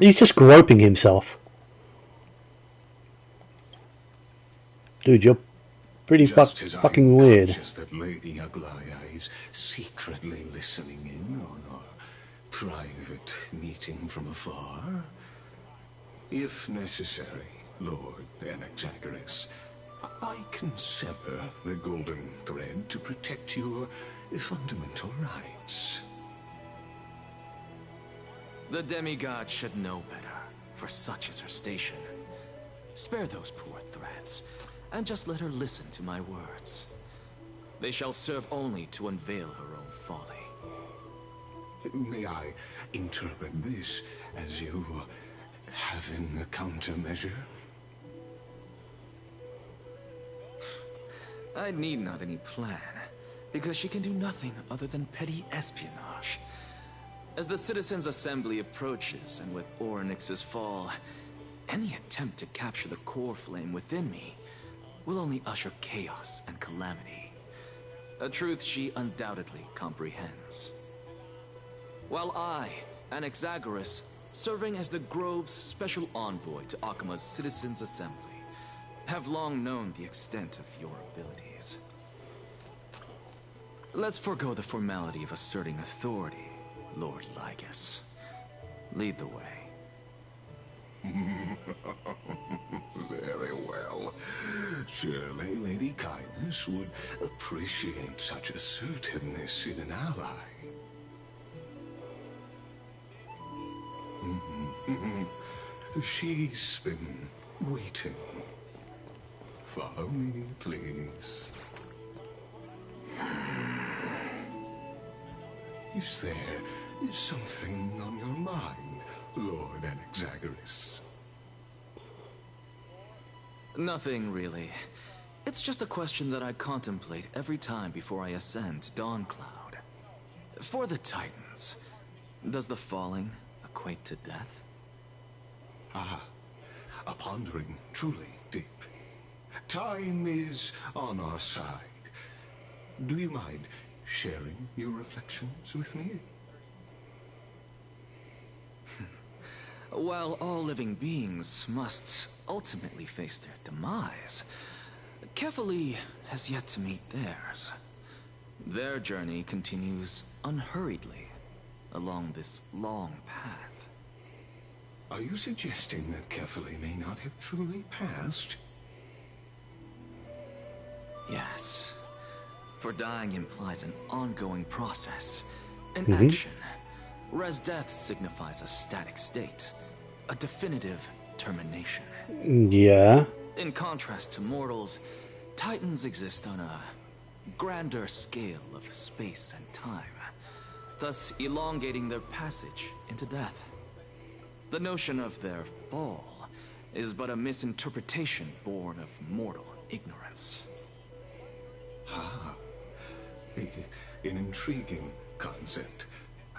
He's just groping himself. Dude, you're pretty fucking weird. Just that Lady Aglaya is secretly listening in on our private meeting from afar. If necessary, Lord Anaxagoras, I can sever the golden thread to protect your fundamental rights. The demigod should know better, for such is her station. Spare those poor threats, and just let her listen to my words. They shall serve only to unveil her own folly. May I interpret this as you having a countermeasure? I need not any plan, because she can do nothing other than petty espionage. As the Citizens' Assembly approaches, and with Orynyx's fall, any attempt to capture the core flame within me will only usher chaos and calamity. A truth she undoubtedly comprehends. While I, Anaxagoras, serving as the Grove's special envoy to Akima's Citizens' Assembly, have long known the extent of your abilities. Let's forego the formality of asserting authority, Lord Lygus. Lead the way. Very well. Surely Lady Kindness would appreciate such assertiveness in an ally. She's been waiting. Follow me, please. Is there something on your mind, Lord Anaxagoras? Nothing, really. It's just a question that I contemplate every time before I ascend to Dawncloud. For the Titans, does the falling equate to death? Ah, a pondering truly deep. Time is on our side. Do you mind sharing your reflections with me? While all living beings must ultimately face their demise, Kefali has yet to meet theirs. Their journey continues unhurriedly along this long path. Are you suggesting that Kefali may not have truly passed? Yes. For dying implies an ongoing process, an action. Whereas death signifies a static state, a definitive termination. Yeah. In contrast to mortals, Titans exist on a grander scale of space and time, thus elongating their passage into death. The notion of their fall is but a misinterpretation born of mortal ignorance. Ah, an intriguing concept,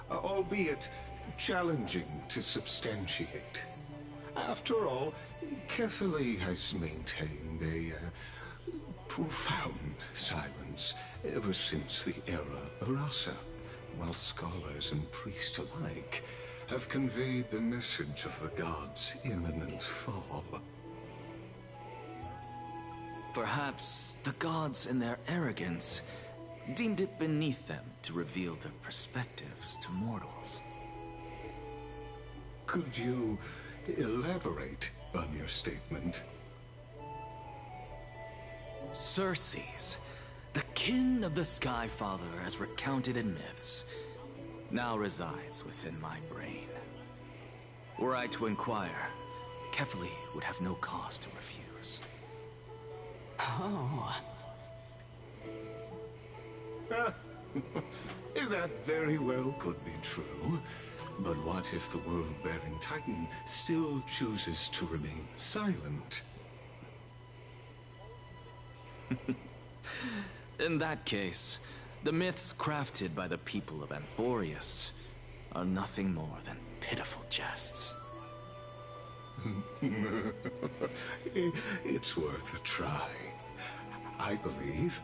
albeit challenging to substantiate. After all, Kefali has maintained a profound silence ever since the era of Rasa, while scholars and priests alike have conveyed the message of the gods' imminent fall. Perhaps the gods, in their arrogance, deemed it beneath them to reveal their perspectives to mortals. Could you elaborate on your statement? Circes, the kin of the Sky Father as recounted in myths, now resides within my brain. Were I to inquire, Kefali would have no cause to refuse. Oh. That very well could be true. But what if the world-bearing Titan still chooses to remain silent? In that case, the myths crafted by the people of Amphorius are nothing more than pitiful jests. It's worth a try. I believe,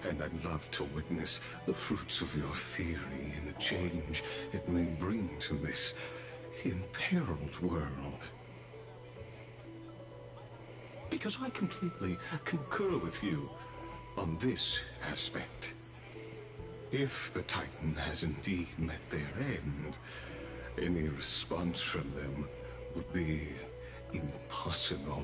and I'd love to witness the fruits of your theory and the change it may bring to this imperiled world. Because I completely concur with you on this aspect. If the Titan has indeed met their end, any response from them would be impossible.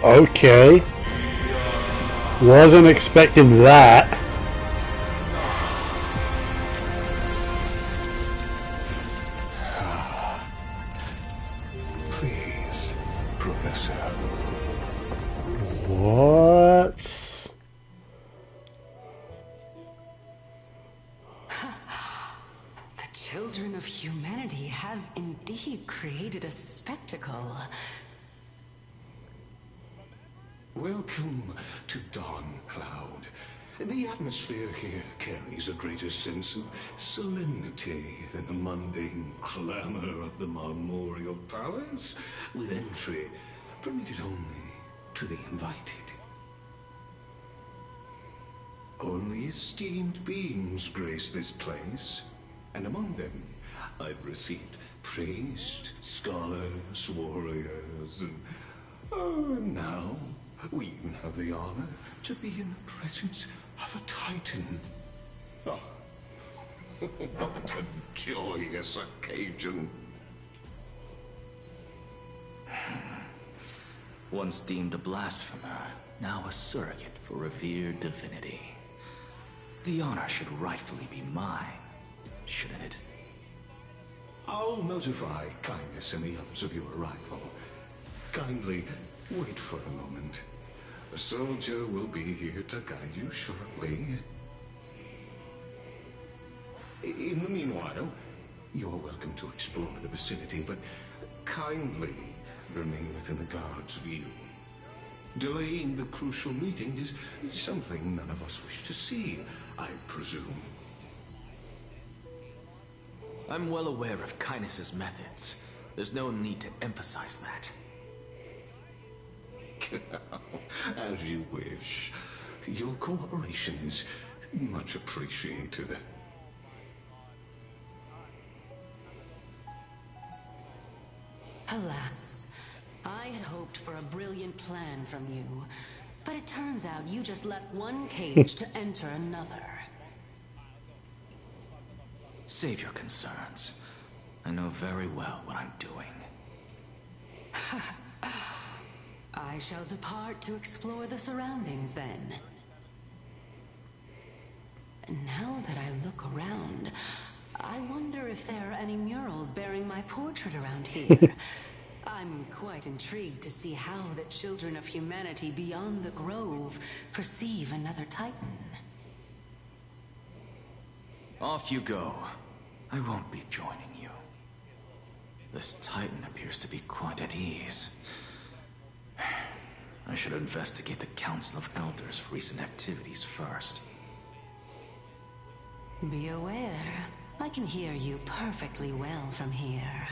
Okay. Wasn't expecting that. Please, Professor. What? The children of humanity have indeed created a spectacle. Welcome to Dawn Cloud. The atmosphere here carries a greater sense of solemnity than the mundane clamor of the Memorial Palace, with entry permitted only to the invited. Only esteemed beings grace this place, and among them I've received priests, scholars, warriors, and now we even have the honor to be in the presence of a Titan. Oh, what a joyous occasion. Once deemed a blasphemer, now a surrogate for revered divinity. The honor should rightfully be mine, shouldn't it? I'll notify Kindness and the others of your arrival. Kindly wait for a moment. A soldier will be here to guide you shortly. In the meanwhile, you're welcome to explore the vicinity, but kindly remain within the guard's view. Delaying the crucial meeting is something none of us wish to see, I presume. I'm well aware of Kindness's methods. There's no need to emphasize that. As you wish. Your cooperation is much appreciated. Alas, I had hoped for a brilliant plan from you, but it turns out you just left one cage to enter another. Save your concerns. I know very well what I'm doing. I shall depart to explore the surroundings then. Now that I look around, I wonder if there are any murals bearing my portrait around here. I'm quite intrigued to see how the children of humanity beyond the grove perceive another Titan. Off you go. I won't be joining you. This Titan appears to be quite at ease. I should investigate the Council of Elders' recent activities first. Be aware, I can hear you perfectly well from here.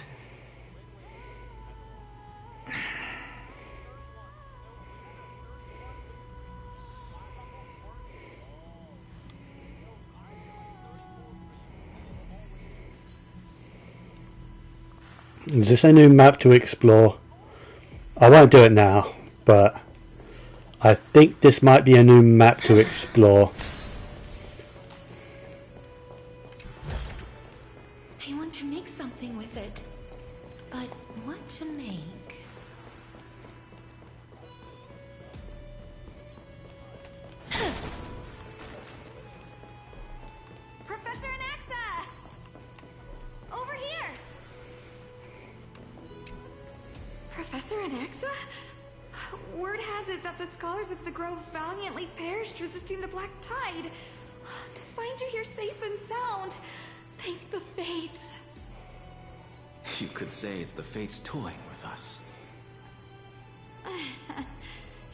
Is this a new map to explore? I won't do it now, but I think this might be a new map to explore. I want to make something with it. But what to make? Professor Anaxa! Over here! Professor Anaxa? Word has it that the scholars of the Grove valiantly perished resisting the Black Tide. To find you here safe and sound, thank the Fates. You could say it's the Fates toying with us.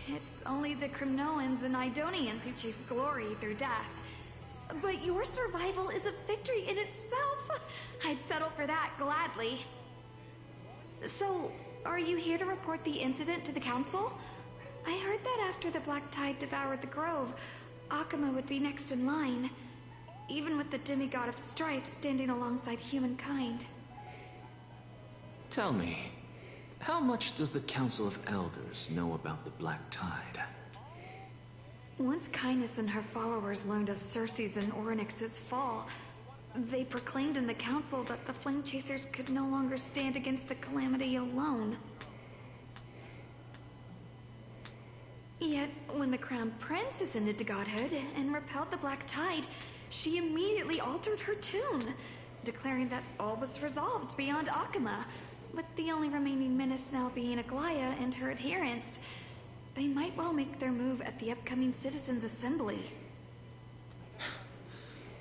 It's only the Crimnoans and Idonians who chase glory through death. But your survival is a victory in itself. I'd settle for that gladly. So, are you here to report the incident to the Council? I heard that after the Black Tide devoured the Grove, Akuma would be next in line, even with the demigod of strife standing alongside humankind. Tell me, how much does the Council of Elders know about the Black Tide? Once Kindness and her followers learned of Cersei's and Oryx's fall, they proclaimed in the Council that the Flame Chasers could no longer stand against the calamity alone. Yet, when the Crown Prince ascended to godhood and repelled the Black Tide, she immediately altered her tune, declaring that all was resolved beyond Akuma, with the only remaining menace now being Aglaya and her adherents. They might well make their move at the upcoming Citizens' Assembly.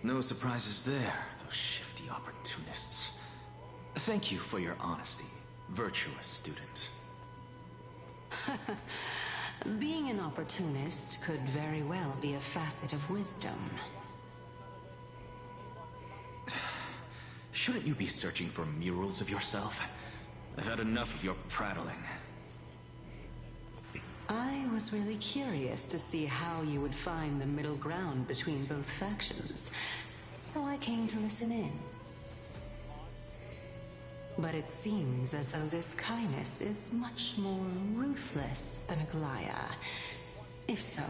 No surprises there, those shifty opportunists. Thank you for your honesty, virtuous student. Being an opportunist could very well be a facet of wisdom. Shouldn't you be searching for murals of yourself? I've had enough of your prattling. I was really curious to see how you would find the middle ground between both factions, so I came to listen in. But it seems as though this Kindness is much more ruthless than Aglaya. If so,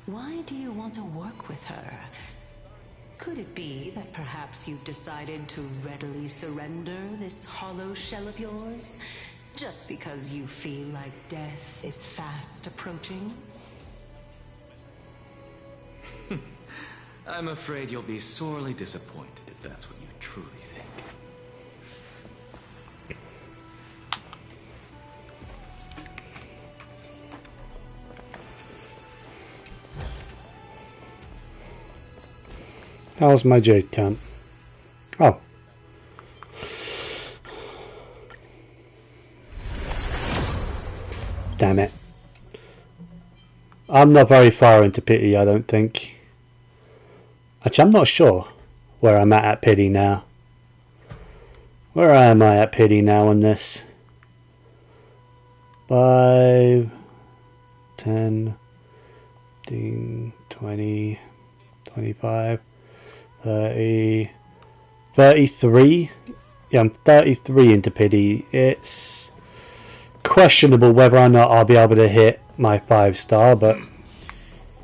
why do you want to work with her? Could it be that perhaps you've decided to readily surrender this hollow shell of yours, just because you feel like death is fast approaching? I'm afraid you'll be sorely disappointed if that's what you truly think. How's my jade count? Oh. Damn it. I'm not very far into pity, I don't think. Actually, I'm not sure where I'm at pity now. Where am I at pity now on this? 5, 10, 15, 20, 25, 30, 33. Yeah, I'm 33 into pity. It's questionable whether or not I'll be able to hit my 5-star, but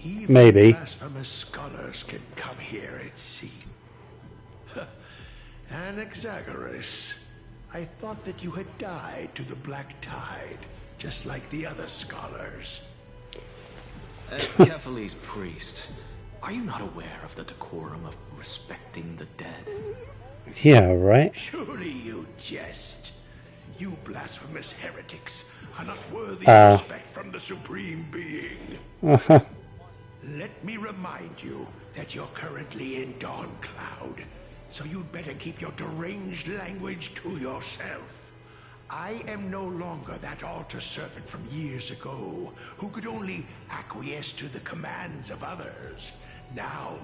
even maybe. Blasphemous scholars can come here, it seems. Anaxagoras, I thought that you had died to the Black Tide, just like the other scholars. As Kephales's priest, are you not aware of the decorum of respecting the dead? Yeah, right? Surely you jest. You blasphemous heretics are not worthy of respect from the Supreme Being. Let me remind you that you're currently in Dawn Cloud, so you'd better keep your deranged language to yourself. I am no longer that altar servant from years ago, who could only acquiesce to the commands of others. Now,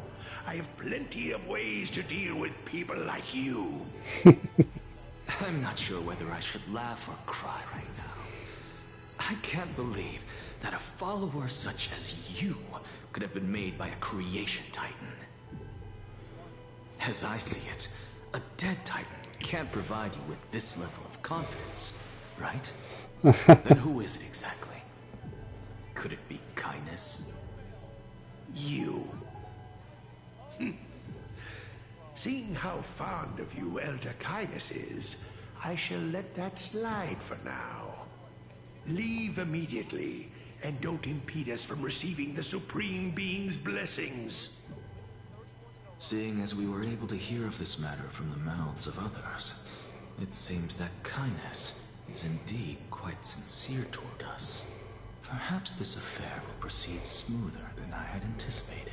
I have plenty of ways to deal with people like you. I'm not sure whether I should laugh or cry right now. I can't believe that a follower such as you could have been made by a creation titan. As I see it, a dead titan can't provide you with this level of confidence, right? Then who is it exactly? Could it be Kindness? You. Seeing how fond of you Elder Kindness is, I shall let that slide for now. Leave immediately, and don't impede us from receiving the Supreme Being's blessings. Seeing as we were able to hear of this matter from the mouths of others, it seems that Kindness is indeed quite sincere toward us. Perhaps this affair will proceed smoother than I had anticipated.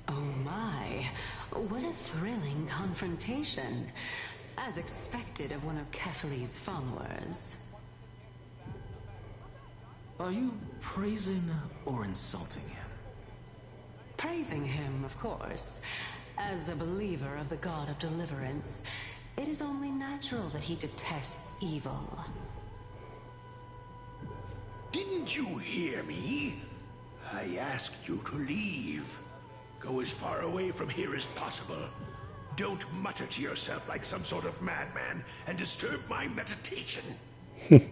Oh my, what a thrilling confrontation. As expected of one of Kefali's followers. Are you praising or insulting him? Praising him, of course. As a believer of the god of deliverance, it is only natural that he detests evil. Didn't you hear me? I asked you to leave. Go as far away from here as possible. Don't mutter to yourself like some sort of madman and disturb my meditation. I've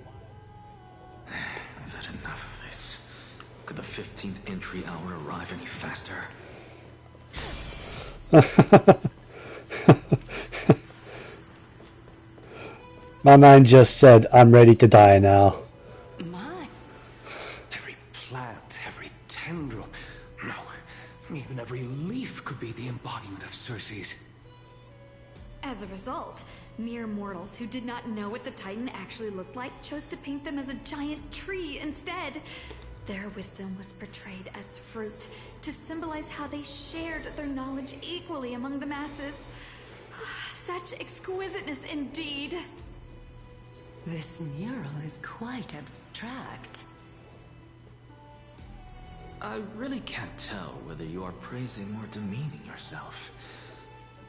had enough of this. Could the 15th entry hour arrive any faster? My man just said, I'm ready to die now. Every plant, every tendril, no, even every leaf could be the embodiment of Circe's. As a result, mere mortals who did not know what the Titan actually looked like chose to paint them as a giant tree instead. Their wisdom was portrayed as fruit, to symbolize how they shared their knowledge equally among the masses. Such exquisiteness indeed. This mural is quite abstract. I really can't tell whether you are praising or demeaning yourself.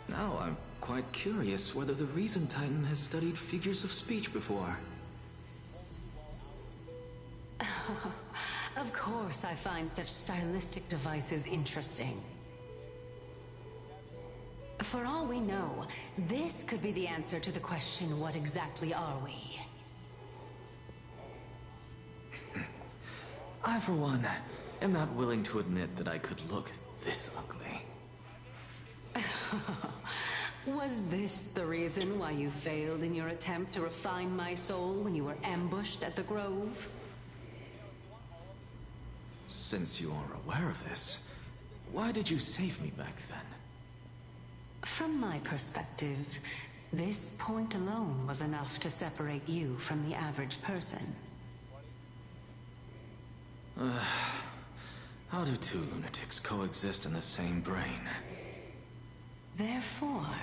Now I'm quite curious whether the Reason Titan has studied figures of speech before. Of course I find such stylistic devices interesting. For all we know, this could be the answer to the question, what exactly are we? I, for one, am not willing to admit that I could look this ugly. Was this the reason why you failed in your attempt to refine my soul when you were ambushed at the Grove? Since you are aware of this, why did you save me back then? From my perspective, this point alone was enough to separate you from the average person. How do two lunatics coexist in the same brain? Therefore,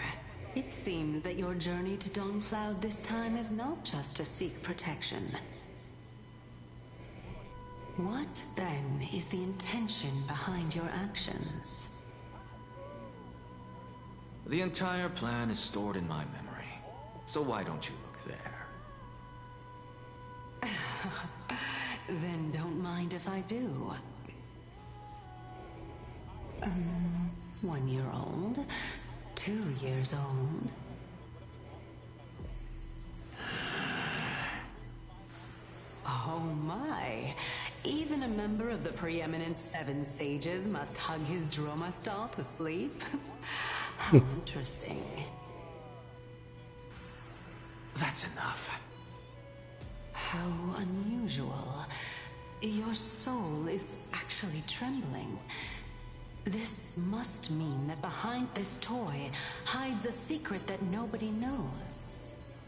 it seems that your journey to Dawnfloud this time is not just to seek protection. What, then, is the intention behind your actions? The entire plan is stored in my memory, so why don't you look there? Then don't mind if I do. 1 year old, 2 years old. Oh my! Even a member of the preeminent 7 sages must hug his droma stall to sleep? How interesting. That's enough. How unusual. Your soul is actually trembling. This must mean that behind this toy hides a secret that nobody knows,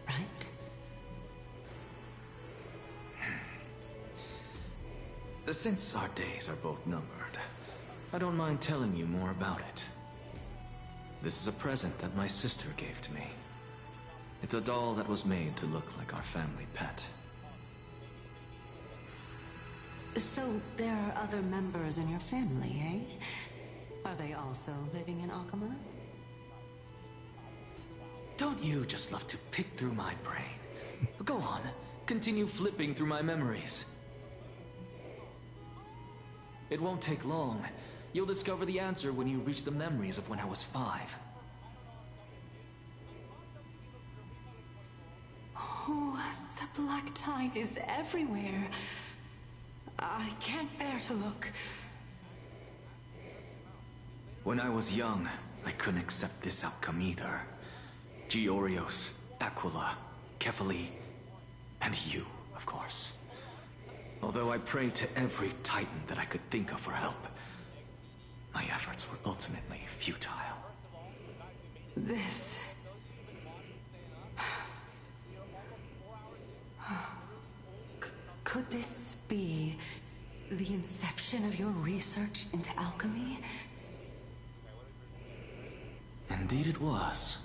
right? Since our days are both numbered, I don't mind telling you more about it. This is a present that my sister gave to me. It's a doll that was made to look like our family pet. So there are other members in your family, eh? Are they also living in Akama? Don't you just love to pick through my brain? Go on, continue flipping through my memories. It won't take long. You'll discover the answer when you reach the memories of when I was 5. Oh, the black tide is everywhere. I can't bear to look. When I was young, I couldn't accept this outcome either. Georios, Aquila, Kefali, and you, of course. Although I prayed to every titan that I could think of for help, my efforts were ultimately futile. This... Could this be the inception of your research into alchemy? Indeed it was.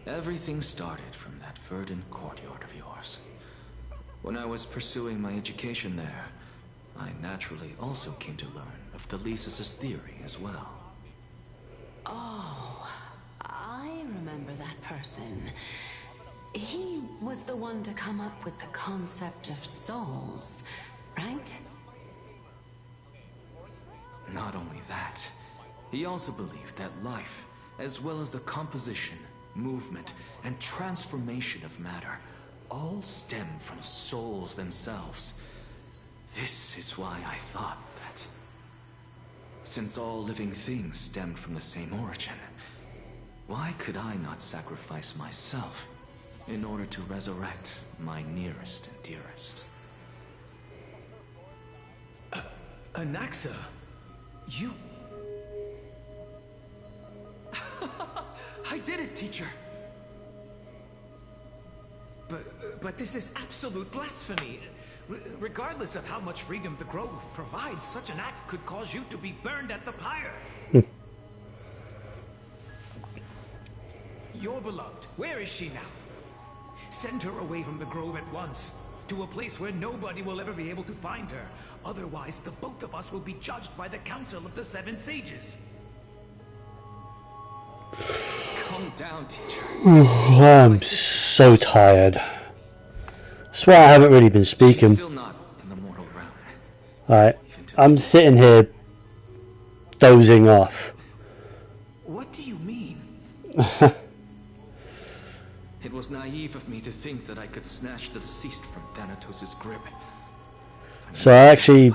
Everything started from that verdant courtyard of yours. When I was pursuing my education there, I naturally also came to learn of the Thelisis's theory as well. Oh, I remember that person. He was the one to come up with the concept of souls, right? Not only that, he also believed that life, as well as the composition, movement, and transformation of matter, all stem from souls themselves. This is why I thought that, since all living things stemmed from the same origin, why could I not sacrifice myself in order to resurrect my nearest and dearest? Anaxa, you... I did it, teacher! But this is absolute blasphemy. Regardless of how much freedom the Grove provides, such an act could cause you to be burned at the pyre. Your beloved, where is she now? Send her away from the Grove at once, to a place where nobody will ever be able to find her. Otherwise, the both of us will be judged by the Council of the Seven Sages. Calm down, teacher. I'm so tired. I swear I haven't really been speaking. She's still not in the mortal realm. Alright, I'm sitting here dozing off. What do you mean? It was naive of me to think that I could snatch the deceased from Thanatos' grip. So I actually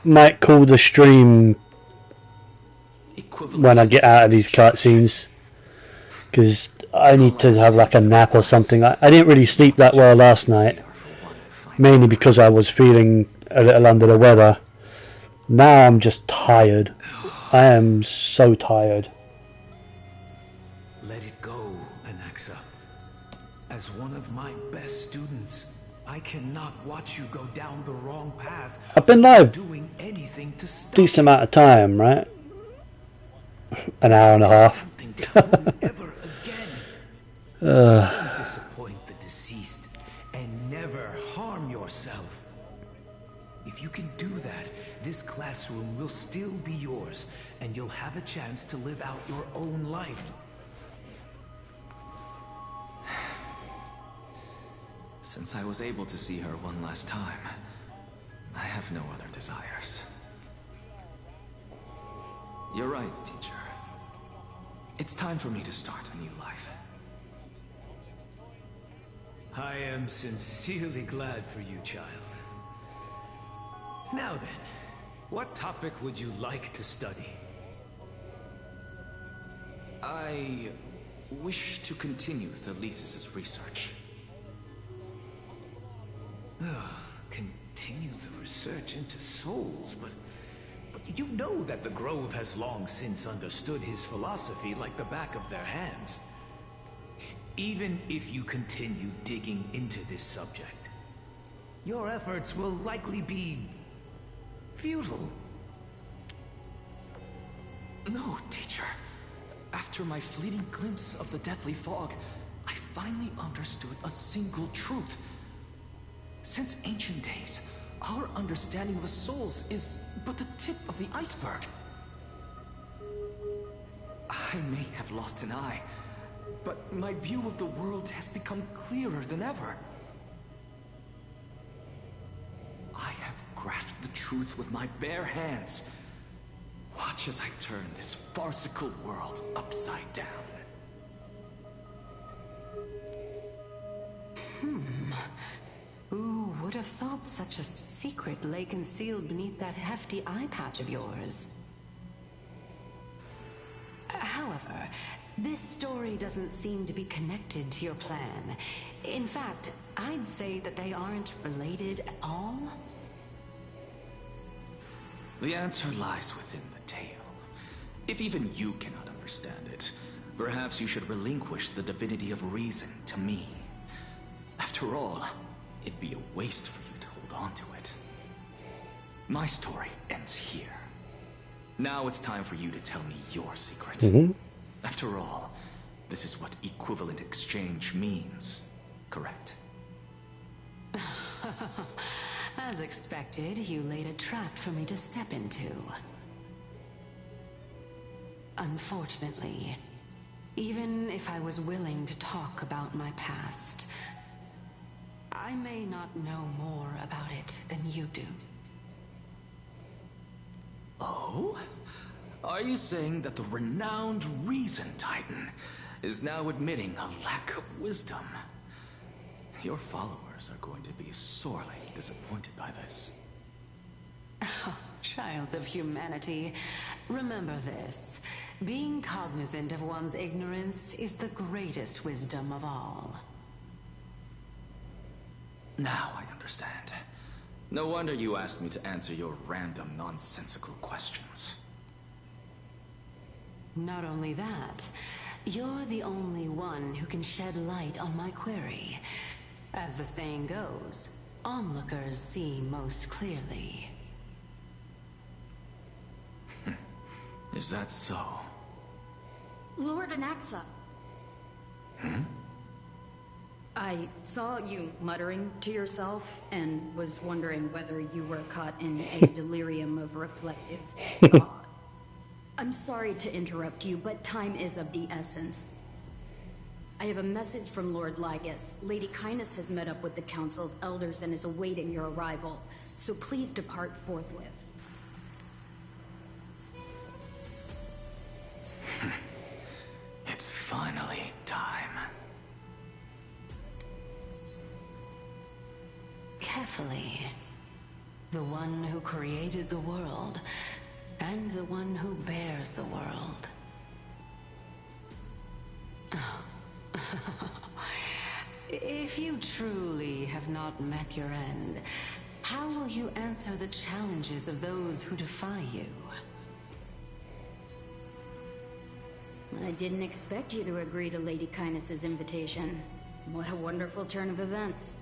might call the stream when I get out of these cutscenes, because I need to have like a nap or something. I didn't really sleep that well last night, mainly because I was feeling a little under the weather. Now I'm just tired. I am so tired. Let it go, Anaxa. As one of my best students, I cannot watch you go down the wrong path. I've been live doing anything to stop decent amount of time, right? An hour and a half. ever again. Disappoint the deceased and never harm yourself. If you can do that, this classroom will still be yours, and you'll have a chance to live out your own life. Since I was able to see her one last time, I have no other desires. You're right, teacher. It's time for me to start a new life. I am sincerely glad for you, child. Now then, what topic would you like to study? I wish to continue Thelisis's research. Continue the research into souls, but you know that the Grove has long since understood his philosophy like the back of their hands. Even if you continue digging into this subject, your efforts will likely be futile. No, teacher. After my fleeting glimpse of the deathly fog, I finally understood a single truth. Since ancient days, our understanding of the souls is but the tip of the iceberg. I may have lost an eye, but my view of the world has become clearer than ever. I have grasped the truth with my bare hands. Watch as I turn this farcical world upside down. Who would have thought such a secret lay concealed beneath that hefty eye patch of yours? However, this story doesn't seem to be connected to your plan. In fact, I'd say that they aren't related at all. The answer lies within the tale. If even you cannot understand it, perhaps you should relinquish the divinity of reason to me. After all, it'd be a waste for you to hold onto it. My story ends here. Now it's time for you to tell me your secret. After all, this is what equivalent exchange means, correct? As expected, you laid a trap for me to step into. Unfortunately, even if I was willing to talk about my past, I may not know more about it than you do. Oh? Are you saying that the renowned Reason Titan is now admitting a lack of wisdom? Your followers are going to be sorely disappointed by this. Child of humanity, remember this. Being cognizant of one's ignorance is the greatest wisdom of all. Now I understand. No wonder you asked me to answer your random, nonsensical questions. Not only that, you're the only one who can shed light on my query. As the saying goes, onlookers see most clearly. Is that so? Lord Anaxa. I saw you muttering to yourself and was wondering whether you were caught in a delirium of reflective thought. I'm sorry to interrupt you, but time is of the essence. I have a message from Lord Lygus. Lady Kindness has met up with the Council of Elders and is awaiting your arrival, so please depart forthwith. It's finally time. Carefully. The one who created the world, and the one who bears the world. If you truly have not met your end, how will you answer the challenges of those who defy you? I didn't expect you to agree to Lady Kindness's invitation. What a wonderful turn of events.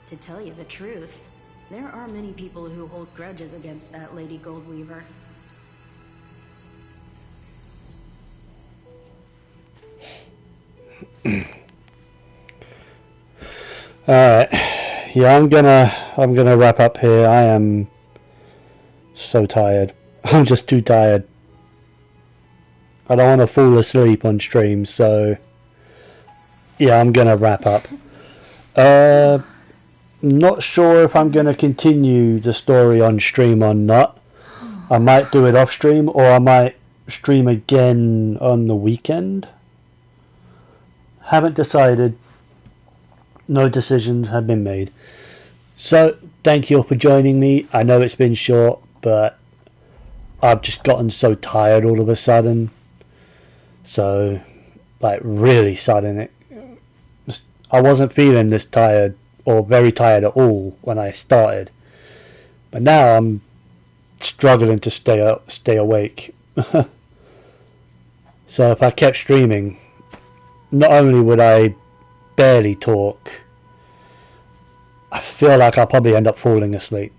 To tell you the truth, there are many people who hold grudges against that Lady Goldweaver. Alright. Yeah, I'm gonna wrap up here. I am so tired. I'm just too tired. I don't want to fall asleep on stream, so yeah, I'm gonna wrap up. Not sure if I'm gonna continue the story on stream or not. I might do it off stream, or I might stream again on the weekend. Haven't decided. No decisions have been made. So thank you all for joining me. I know it's been short, but I've just gotten so tired all of a sudden. So, like, really sudden. I wasn't feeling this tired or very tired at all when I started, but now I'm struggling to stay awake. So if I kept streaming, not only would I barely talk, I feel like I'll probably end up falling asleep.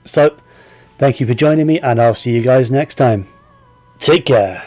So thank you for joining me, and I'll see you guys next time. Take care.